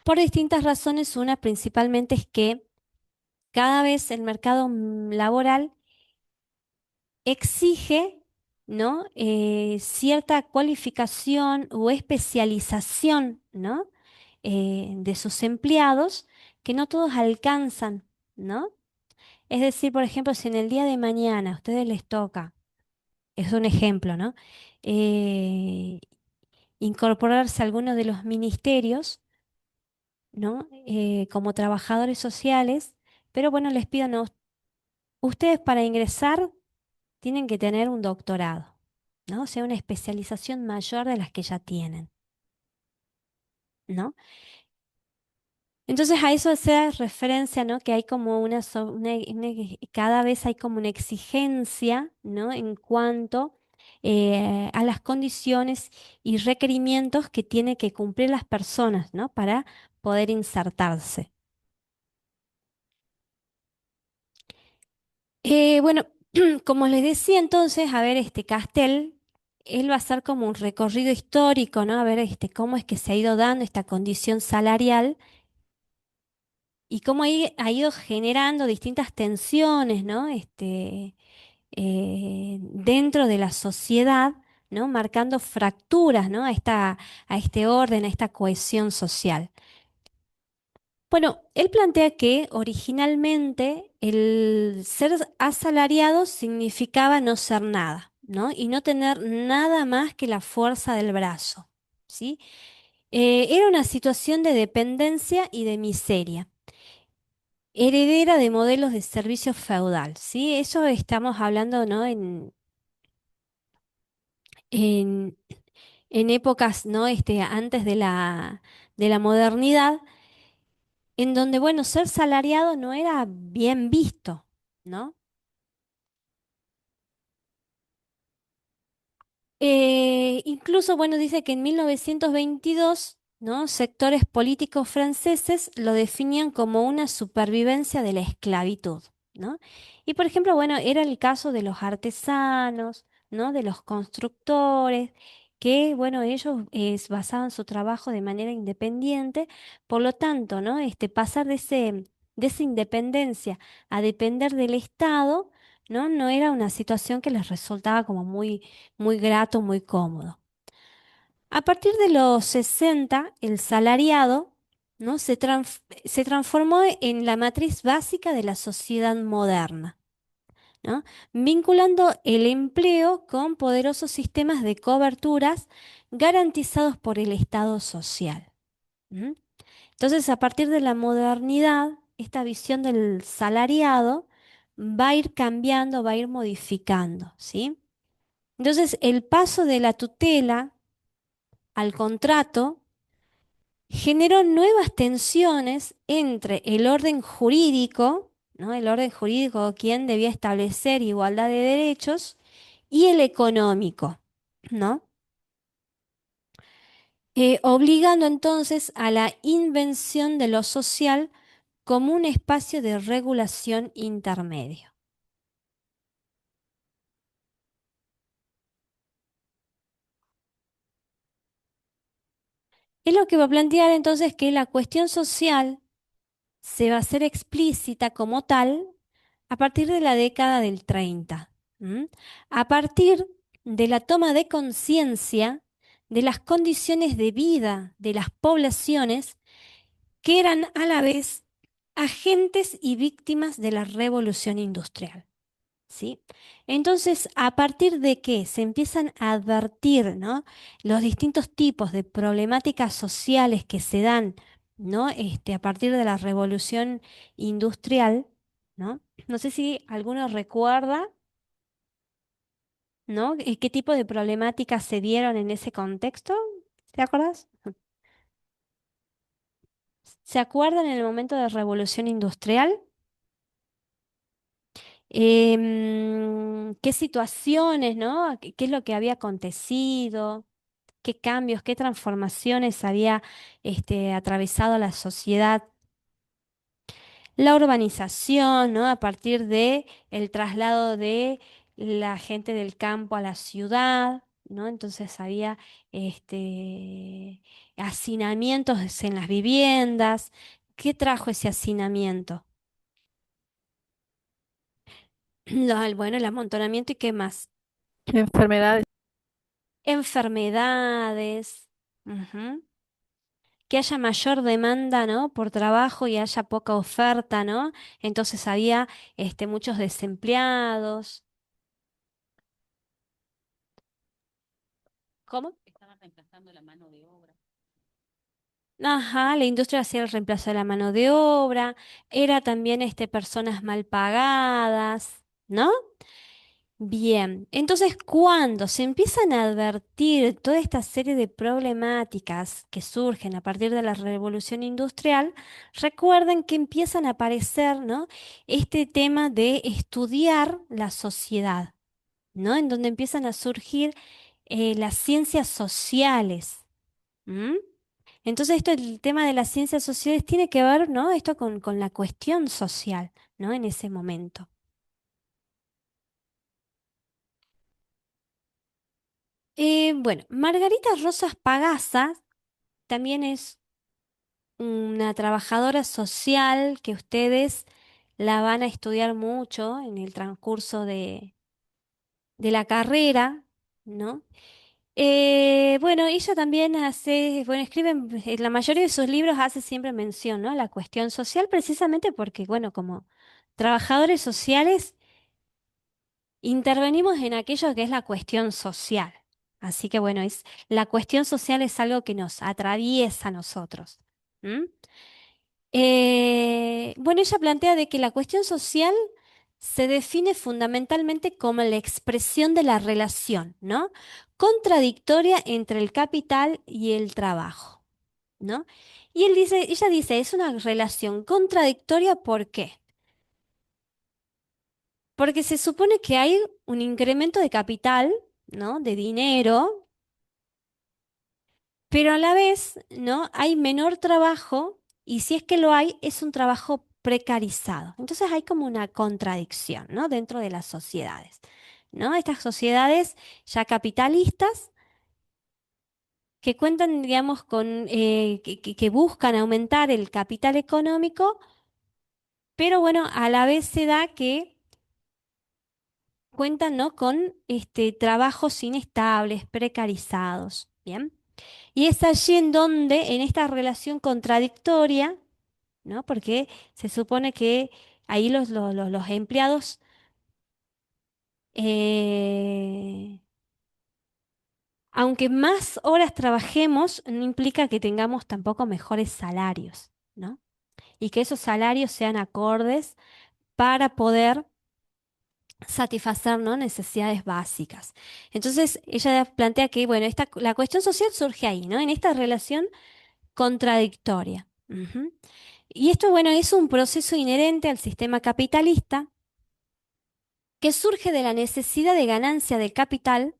por distintas razones. Una principalmente es que cada vez el mercado laboral exige, ¿no?, cierta cualificación o especialización, ¿no?, de sus empleados que no todos alcanzan, ¿no? Es decir, por ejemplo, si en el día de mañana a ustedes les toca, es un ejemplo, ¿no?, eh, incorporarse a alguno de los ministerios, ¿no?, como trabajadores sociales, pero bueno, les pido, no, ustedes para ingresar tienen que tener un doctorado, ¿no? O sea, una especialización mayor de las que ya tienen, ¿no? Entonces a eso hace referencia, ¿no?, que hay como cada vez hay como una exigencia, ¿no?, en cuanto a las condiciones y requerimientos que tienen que cumplir las personas, ¿no?, para poder insertarse. Bueno, como les decía entonces, a ver, Castel, él va a hacer como un recorrido histórico, ¿no? A ver, cómo es que se ha ido dando esta condición salarial y cómo ahí ha ido generando distintas tensiones, ¿no? Dentro de la sociedad, ¿no? Marcando fracturas, ¿no?, a este orden, a esta cohesión social. Bueno, él plantea que originalmente el ser asalariado significaba no ser nada. ¿no? Y no tener nada más que la fuerza del brazo, ¿sí? Era una situación de dependencia y de miseria, heredera de modelos de servicio feudal, ¿sí? Eso estamos hablando, ¿no? En, en épocas, ¿no? Antes de la modernidad, en donde, bueno, ser salariado no era bien visto, ¿no? Incluso, bueno, dice que en 1922, ¿no? Sectores políticos franceses lo definían como una supervivencia de la esclavitud, ¿no? Y por ejemplo, bueno, era el caso de los artesanos, ¿no? De los constructores, que, bueno, ellos basaban su trabajo de manera independiente, por lo tanto, ¿no? Pasar de esa independencia a depender del Estado, ¿no? No era una situación que les resultaba como muy grato, muy cómodo. A partir de los 60, el salariado, ¿no? Se transformó en la matriz básica de la sociedad moderna, ¿no? Vinculando el empleo con poderosos sistemas de coberturas garantizados por el Estado social. ¿M? Entonces, a partir de la modernidad, esta visión del salariado va a ir cambiando, va a ir modificando, ¿sí? Entonces, el paso de la tutela al contrato generó nuevas tensiones entre el orden jurídico, ¿no? El orden jurídico, quien debía establecer igualdad de derechos, y el económico, ¿no? Obligando entonces a la invención de lo social como un espacio de regulación intermedio. Es lo que va a plantear entonces que la cuestión social se va a hacer explícita como tal a partir de la década del 30, ¿m? A partir de la toma de conciencia de las condiciones de vida de las poblaciones que eran a la vez agentes y víctimas de la revolución industrial. ¿Sí? Entonces, a partir de que se empiezan a advertir, ¿no? Los distintos tipos de problemáticas sociales que se dan, ¿no? A partir de la revolución industrial, ¿no? No sé si alguno recuerda, ¿no? ¿Qué tipo de problemáticas se dieron en ese contexto? ¿Te acuerdas? ¿Se acuerdan en el momento de revolución industrial? ¿Qué situaciones, ¿no? ¿Qué es lo que había acontecido? ¿Qué cambios, qué transformaciones había atravesado la sociedad? La urbanización, ¿no? A partir de el traslado de la gente del campo a la ciudad, ¿no? Entonces había hacinamientos en las viviendas. ¿Qué trajo ese hacinamiento? Bueno, el amontonamiento y qué más. Enfermedades. Enfermedades. Ujú. Que haya mayor demanda, ¿no? Por trabajo y haya poca oferta, ¿no? Entonces había muchos desempleados. ¿Cómo? Ajá, la industria hacía el reemplazo de la mano de obra, era también personas mal pagadas, ¿no? Bien, entonces cuando se empiezan a advertir toda esta serie de problemáticas que surgen a partir de la revolución industrial, recuerden que empiezan a aparecer, ¿no? Este tema de estudiar la sociedad, ¿no? En donde empiezan a surgir las ciencias sociales. ¿M? Entonces el tema de las ciencias sociales tiene que ver, ¿no? Esto con la cuestión social, ¿no? En ese momento. Bueno, Margarita Rosas Pagasa también es una trabajadora social que ustedes la van a estudiar mucho en el transcurso de la carrera, ¿no? Bueno, ella también hace, bueno, escribe, en la mayoría de sus libros hace siempre mención, ¿no? A la cuestión social, precisamente porque, bueno, como trabajadores sociales intervenimos en aquello que es la cuestión social. Así que bueno, la cuestión social es algo que nos atraviesa a nosotros. ¿M? Bueno, ella plantea de que la cuestión social se define fundamentalmente como la expresión de la relación, ¿no? Contradictoria entre el capital y el trabajo, ¿no? Y ella dice, es una relación contradictoria, ¿por qué? Porque se supone que hay un incremento de capital, ¿no? De dinero, pero a la vez, ¿no? Hay menor trabajo y si es que lo hay, es un trabajo precarizado. Entonces hay como una contradicción, ¿no? Dentro de las sociedades, ¿no? Estas sociedades ya capitalistas que cuentan, digamos, que buscan aumentar el capital económico, pero bueno, a la vez se da que cuentan, ¿no? Con trabajos inestables, precarizados, ¿bien? Y es allí en donde, en esta relación contradictoria, ¿no? Porque se supone que ahí los empleados, eh, aunque más horas trabajemos, no implica que tengamos tampoco mejores salarios, ¿no? Y que esos salarios sean acordes para poder satisfacer, ¿no? Necesidades básicas. Entonces, ella plantea que, bueno, la cuestión social surge ahí, ¿no? En esta relación contradictoria. Ujú. Y esto, bueno, es un proceso inherente al sistema capitalista que surge de la necesidad de ganancia del capital,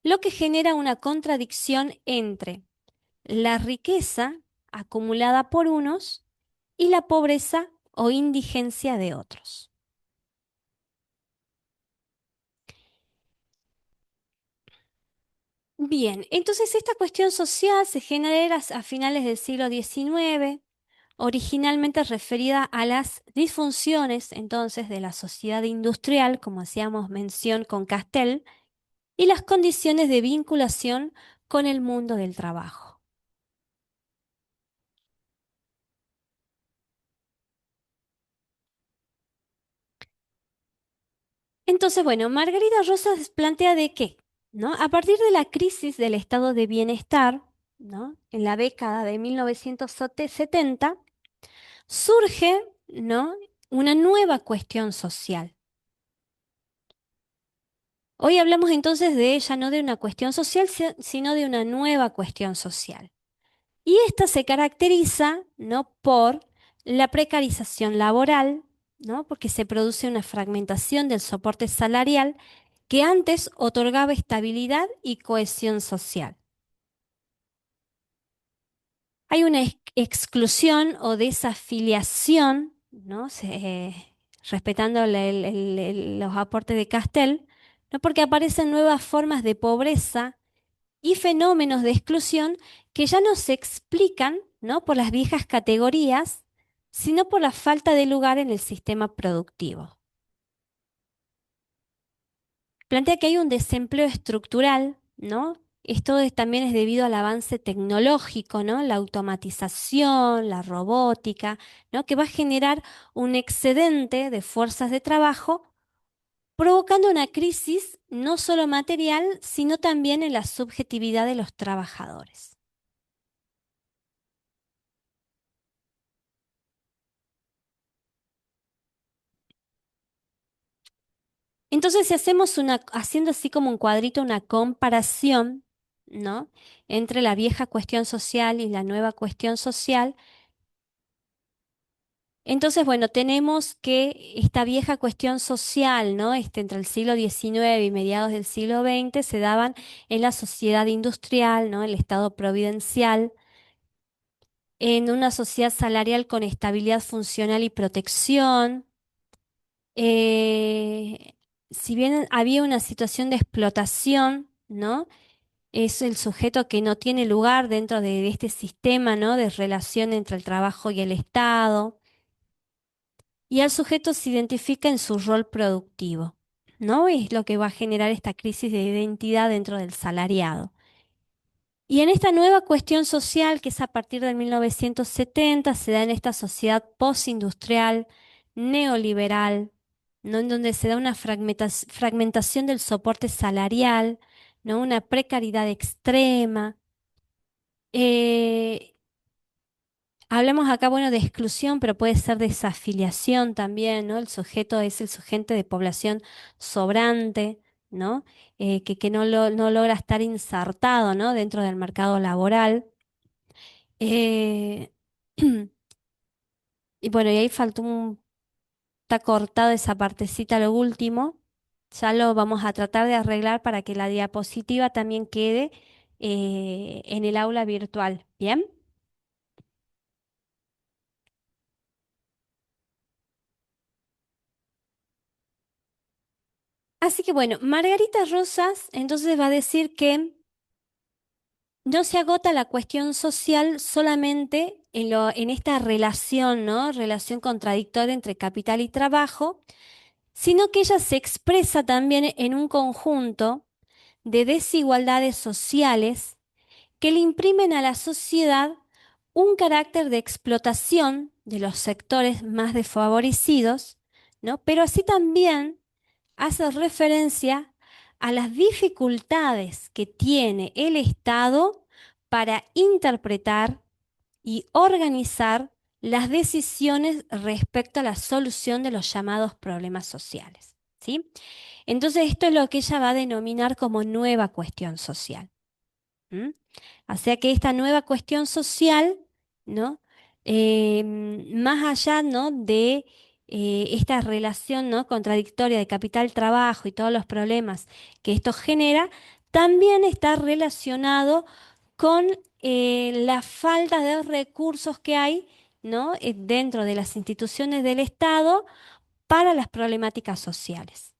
lo que genera una contradicción entre la riqueza acumulada por unos y la pobreza o indigencia de otros. Bien, entonces esta cuestión social se genera a finales del siglo XIX, originalmente referida a las disfunciones entonces de la sociedad industrial, como hacíamos mención con Castell, y las condiciones de vinculación con el mundo del trabajo. Entonces, bueno, Margarita Rosas plantea de qué, ¿no? A partir de la crisis del estado de bienestar, ¿no? En la década de 1970, surge, ¿no? Una nueva cuestión social. Hoy hablamos entonces de ella no de una cuestión social, sino de una nueva cuestión social. Y esta se caracteriza, ¿no? Por la precarización laboral, ¿no? Porque se produce una fragmentación del soporte salarial que antes otorgaba estabilidad y cohesión social. Hay una exclusión o desafiliación, ¿no? Respetando los aportes de Castell, ¿no? Porque aparecen nuevas formas de pobreza y fenómenos de exclusión que ya no se explican, ¿no? Por las viejas categorías, sino por la falta de lugar en el sistema productivo. Plantea que hay un desempleo estructural, ¿no? También es debido al avance tecnológico, ¿no? La automatización, la robótica, ¿no? Que va a generar un excedente de fuerzas de trabajo, provocando una crisis no solo material, sino también en la subjetividad de los trabajadores. Entonces, si hacemos haciendo así como un cuadrito, una comparación, ¿no? Entre la vieja cuestión social y la nueva cuestión social, entonces, bueno, tenemos que esta vieja cuestión social, ¿no? Entre el siglo XIX y mediados del siglo XX se daban en la sociedad industrial, ¿no? El Estado providencial, en una sociedad salarial con estabilidad funcional y protección. eh, si bien había una situación de explotación, ¿no? Es el sujeto que no tiene lugar dentro de este sistema, ¿no? De relación entre el trabajo y el Estado. Y al sujeto se identifica en su rol productivo, ¿no? Es lo que va a generar esta crisis de identidad dentro del salariado. Y en esta nueva cuestión social, que es a partir de 1970, se da en esta sociedad postindustrial, neoliberal, ¿no? En donde se da una fragmentación del soporte salarial, ¿no? Una precariedad extrema. Eh, Hablamos acá, bueno, de exclusión, pero puede ser desafiliación también, ¿no? El sujeto es el sujeto de población sobrante, ¿no? Que no logra estar insertado, ¿no? Dentro del mercado laboral. Eh, y bueno, y ahí está cortado esa partecita, lo último. Ya lo vamos a tratar de arreglar para que la diapositiva también quede en el aula virtual. ¿Bien? Así que bueno, Margarita Rosas entonces va a decir que no se agota la cuestión social solamente en esta relación, ¿no? Relación contradictoria entre capital y trabajo, sino que ella se expresa también en un conjunto de desigualdades sociales que le imprimen a la sociedad un carácter de explotación de los sectores más desfavorecidos, ¿no? Pero así también hace referencia a las dificultades que tiene el Estado para interpretar y organizar las decisiones respecto a la solución de los llamados problemas sociales, ¿sí? Entonces, esto es lo que ella va a denominar como nueva cuestión social. ¿M? O sea que esta nueva cuestión social, ¿no? Más allá, ¿no? de esta relación, ¿no? contradictoria de capital-trabajo y todos los problemas que esto genera, también está relacionado con la falta de recursos que hay, ¿no? dentro de las instituciones del Estado para las problemáticas sociales.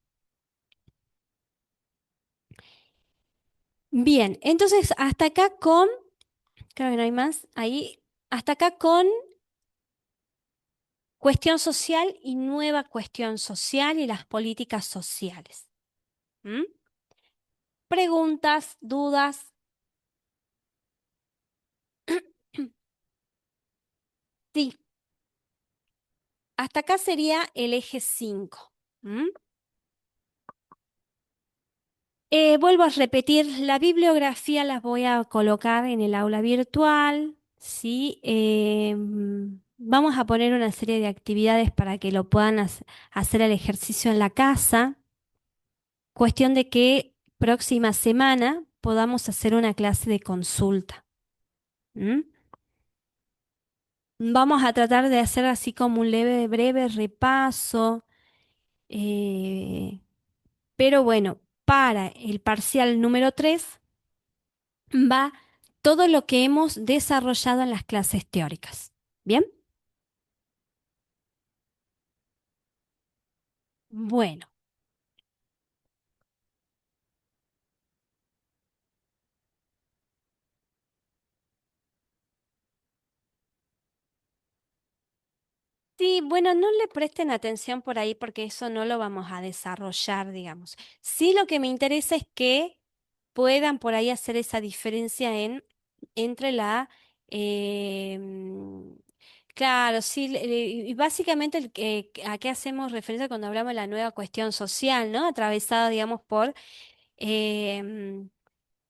Bien, entonces hasta acá con, creo que no hay más, ahí, hasta acá con cuestión social y nueva cuestión social y las políticas sociales. ¿Mm? Preguntas, dudas. Sí, hasta acá sería el eje 5. ¿Mm? Vuelvo a repetir, la bibliografía las voy a colocar en el aula virtual, ¿sí? Vamos a poner una serie de actividades para que lo puedan hacer el ejercicio en la casa. Cuestión de que próxima semana podamos hacer una clase de consulta. ¿Mm? Vamos a tratar de hacer así como un breve repaso, eh, pero bueno, para el parcial número 3 va todo lo que hemos desarrollado en las clases teóricas. ¿Bien? Bueno, sí, bueno, no le presten atención por ahí porque eso no lo vamos a desarrollar, digamos. Sí, lo que me interesa es que puedan por ahí hacer esa diferencia entre em, claro, sí, y básicamente a qué hacemos referencia cuando hablamos de la nueva cuestión social, ¿no? Atravesada, digamos, por... em,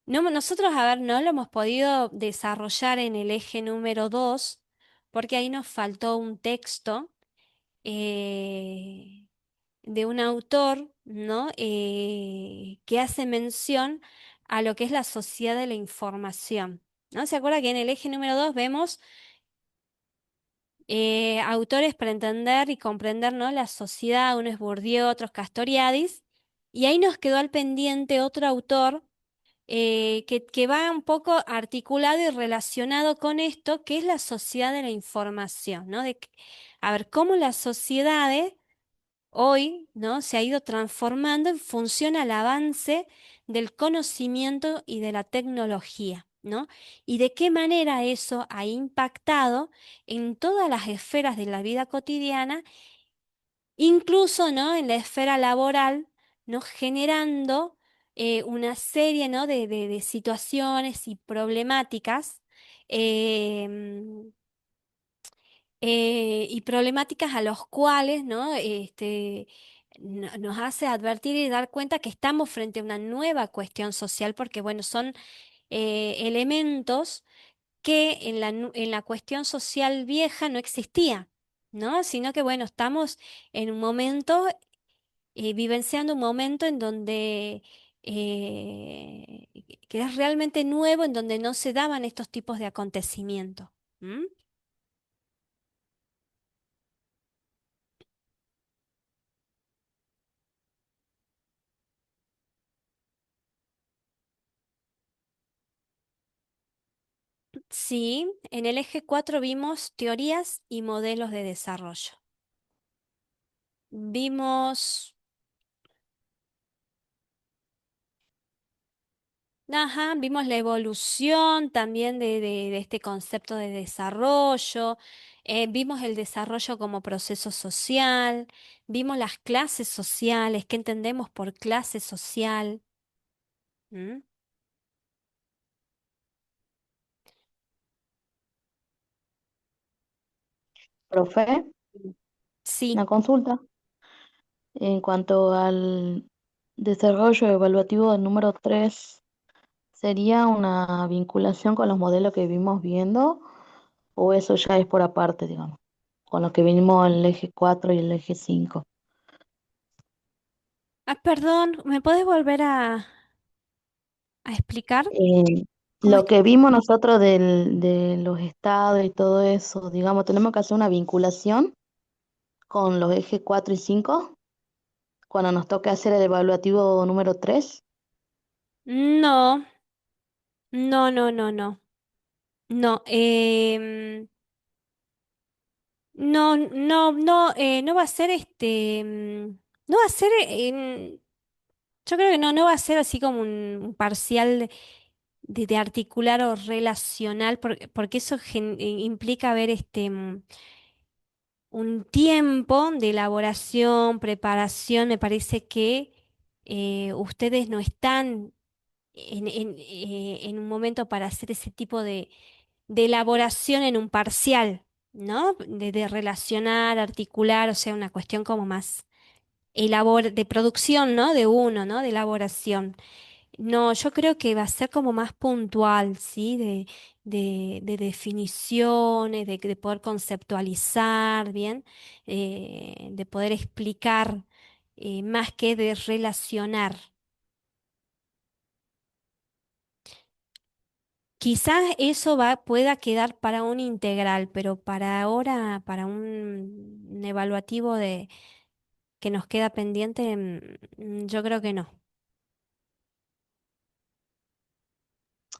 no, nosotros, a ver, no lo hemos podido desarrollar en el eje número 2 porque ahí nos faltó un texto eh, de un autor, ¿no? Que hace mención a lo que es la sociedad de la información, ¿no? ¿Se acuerda que en el eje número 2 vemos autores para entender y comprender, ¿no? la sociedad? Uno es Bourdieu, otro es Castoriadis, y ahí nos quedó al pendiente otro autor que va un poco articulado y relacionado con esto, que es la sociedad de la información, ¿no? A ver, cómo las sociedades hoy, ¿no? se ha ido transformando en función al avance del conocimiento y de la tecnología, ¿no? Y de qué manera eso ha impactado en todas las esferas de la vida cotidiana, incluso, ¿no? en la esfera laboral, ¿no? generando una serie, ¿no? de situaciones y problemáticas. em, y problemáticas a los cuales, ¿no? nos hace advertir y dar cuenta que estamos frente a una nueva cuestión social, porque bueno, son elementos que en la cuestión social vieja no existía, ¿no? Sino que bueno, estamos en un momento, vivenciando un momento en donde que es realmente nuevo, en donde no se daban estos tipos de acontecimientos. ¿M? Sí, en el eje 4 vimos teorías y modelos de desarrollo. Vimos, ajá, vimos la evolución también de este concepto de desarrollo, vimos el desarrollo como proceso social, vimos las clases sociales, qué entendemos por clase social. ¿Mm? Profe, Sí. una consulta. En cuanto al desarrollo evaluativo del número 3, ¿sería una vinculación con los modelos que vimos viendo o eso ya es por aparte, digamos, con lo que vimos en el eje 4 y el eje 5? Ah, perdón, ¿me puedes volver a explicar Eh, cómo lo es? que vimos nosotros de los estados y todo eso, digamos, tenemos que hacer una vinculación con los ejes 4 y 5 cuando nos toque hacer el evaluativo número 3. No, no, no, no, no. No, no, no, no, no va a ser no va a ser, yo creo que no, no va a ser así como un parcial de articular o relacional, porque eso implica ver un tiempo de elaboración, preparación. Me parece que ustedes no están en un momento para hacer ese tipo de elaboración en un parcial, ¿no? De relacionar, articular, o sea, una cuestión como más de producción, ¿no? De uno, ¿no? De elaboración. No, yo creo que va a ser como más puntual, ¿sí? De definiciones, de poder conceptualizar, ¿bien? De poder explicar, más que de relacionar. Quizás eso pueda quedar para un integral, pero para ahora, para un evaluativo que nos queda pendiente, yo creo que no.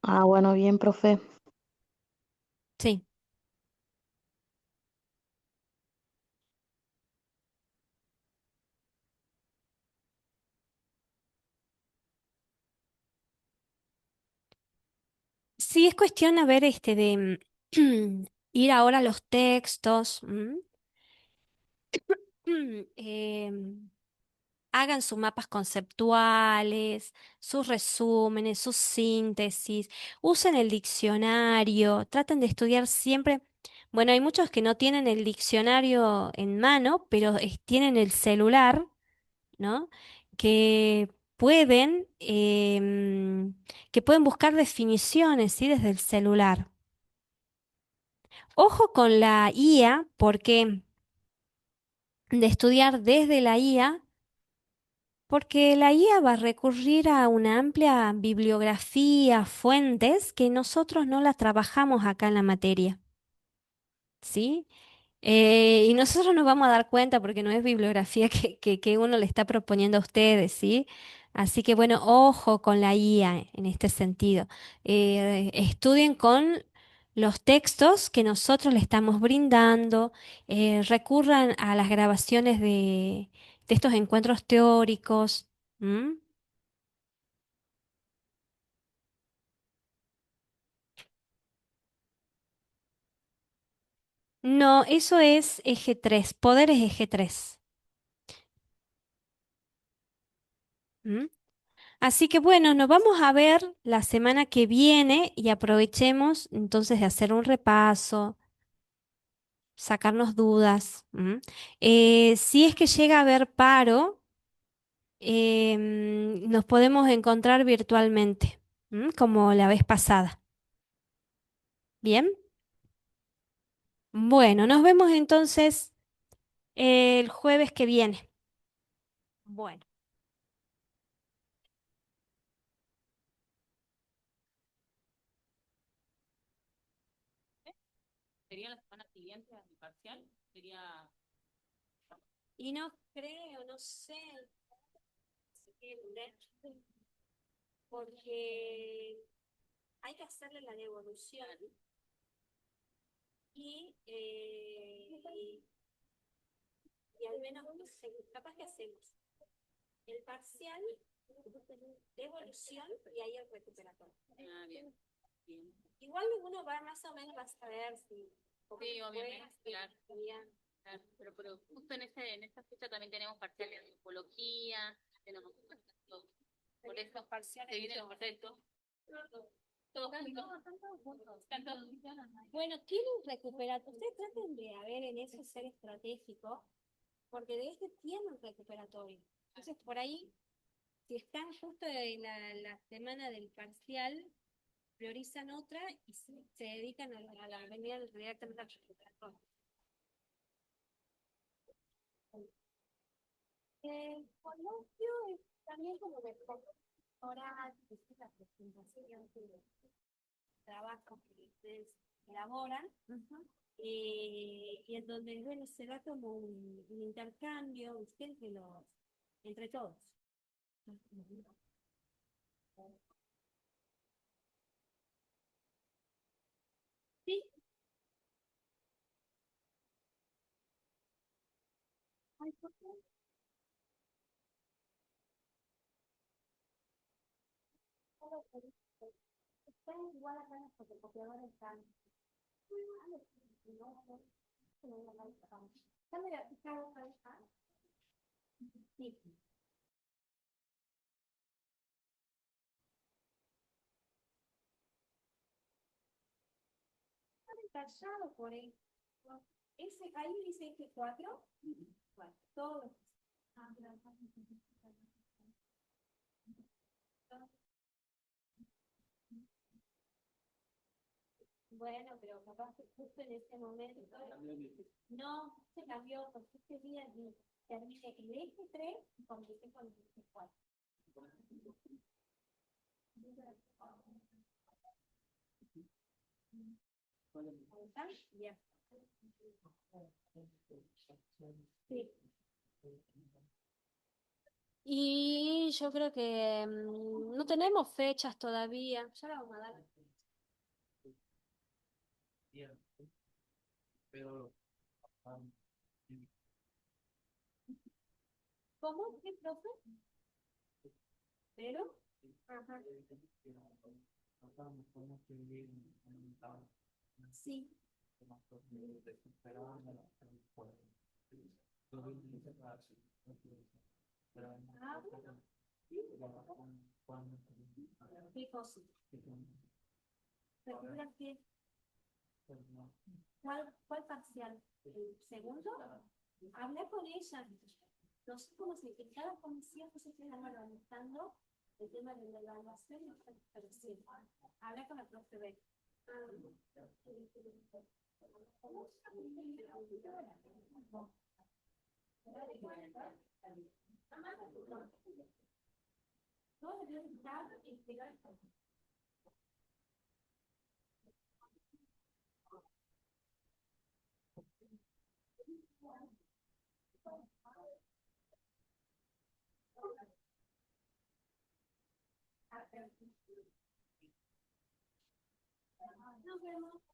Ah, bueno, bien, profe. Sí. Sí, es cuestión, a ver, de ir ahora a los textos. Em, Hagan sus mapas conceptuales, sus resúmenes, sus síntesis, usen el diccionario, traten de estudiar siempre. Bueno, hay muchos que no tienen el diccionario en mano, pero tienen el celular, ¿no? Que pueden, que pueden buscar definiciones, ¿sí? Desde el celular. Ojo con la IA, porque de estudiar desde la IA. Porque la IA va a recurrir a una amplia bibliografía, fuentes que nosotros no las trabajamos acá en la materia, ¿sí? Y nosotros nos vamos a dar cuenta porque no es bibliografía que uno le está proponiendo a ustedes, ¿sí? Así que bueno, ojo con la IA en este sentido. Estudien con los textos que nosotros le estamos brindando, recurran a las grabaciones de estos encuentros teóricos. ¿M? No, eso es eje 3. Poder es eje 3. Así que bueno, nos vamos a ver la semana que viene y aprovechemos entonces de hacer un repaso, sacarnos dudas. Si es que llega a haber paro, nos podemos encontrar virtualmente, como la vez pasada. ¿Bien? Bueno, nos vemos entonces el jueves que viene. Bueno. ¿Sería la semana siguiente a mi parcial? Sería... Y no creo, no sé, porque hay que hacerle la devolución y al menos capaz que hacemos el parcial, devolución y ahí el recuperatorio. Ah, bien. Bien. Igual uno va más o menos va a saber si Sí, obviamente, claro. Claro. Pero justo en esta fecha también tenemos parcial de antropología, tenemos por eso se viene el proyecto. Todos juntos. Bueno, tienen recuperatorio. Ustedes traten de a ver en eso ser estratégico, porque de este tienen recuperatorio. Entonces, por ahí, si están justo en la semana del parcial, priorizan otra y se dedican a la venida directamente al recuperatorio. El coloquio es también como de oral, la presentación de trabajos que ustedes elaboran, y en donde bueno, se da como un intercambio entre todos. Sí. Ay, ¿por qué? Están igual acá en las fotocopiadoras están. Sí. Está detallado por ahí. Ese, ahí dice que 4. Bueno, todos. Bueno, pero capaz que justo en ese momento no se cambió, porque este día terminé el eje 3 y comencé con el eje 4. ¿Están? Bien. Sí. Y yo creo que no tenemos fechas todavía. Ya la vamos a dar. ¿Cómo? ¿Qué, profe? ¿Pero? Ajá. Sí. Ah, bueno. ¿Qué cosa? ¿Recuerdas qué? ¿Cuál parcial? ¿El segundo? Hablé con ella. No sé cómo se que cada comisión se está organizando el tema de la evaluación y pero sí. Hablé con el profe B. Nos vemos.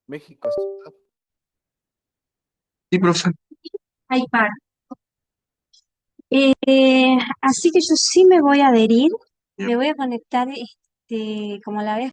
México. Sí, profe. Hay par. Así que yo sí me voy a adherir, me voy a conectar como la vez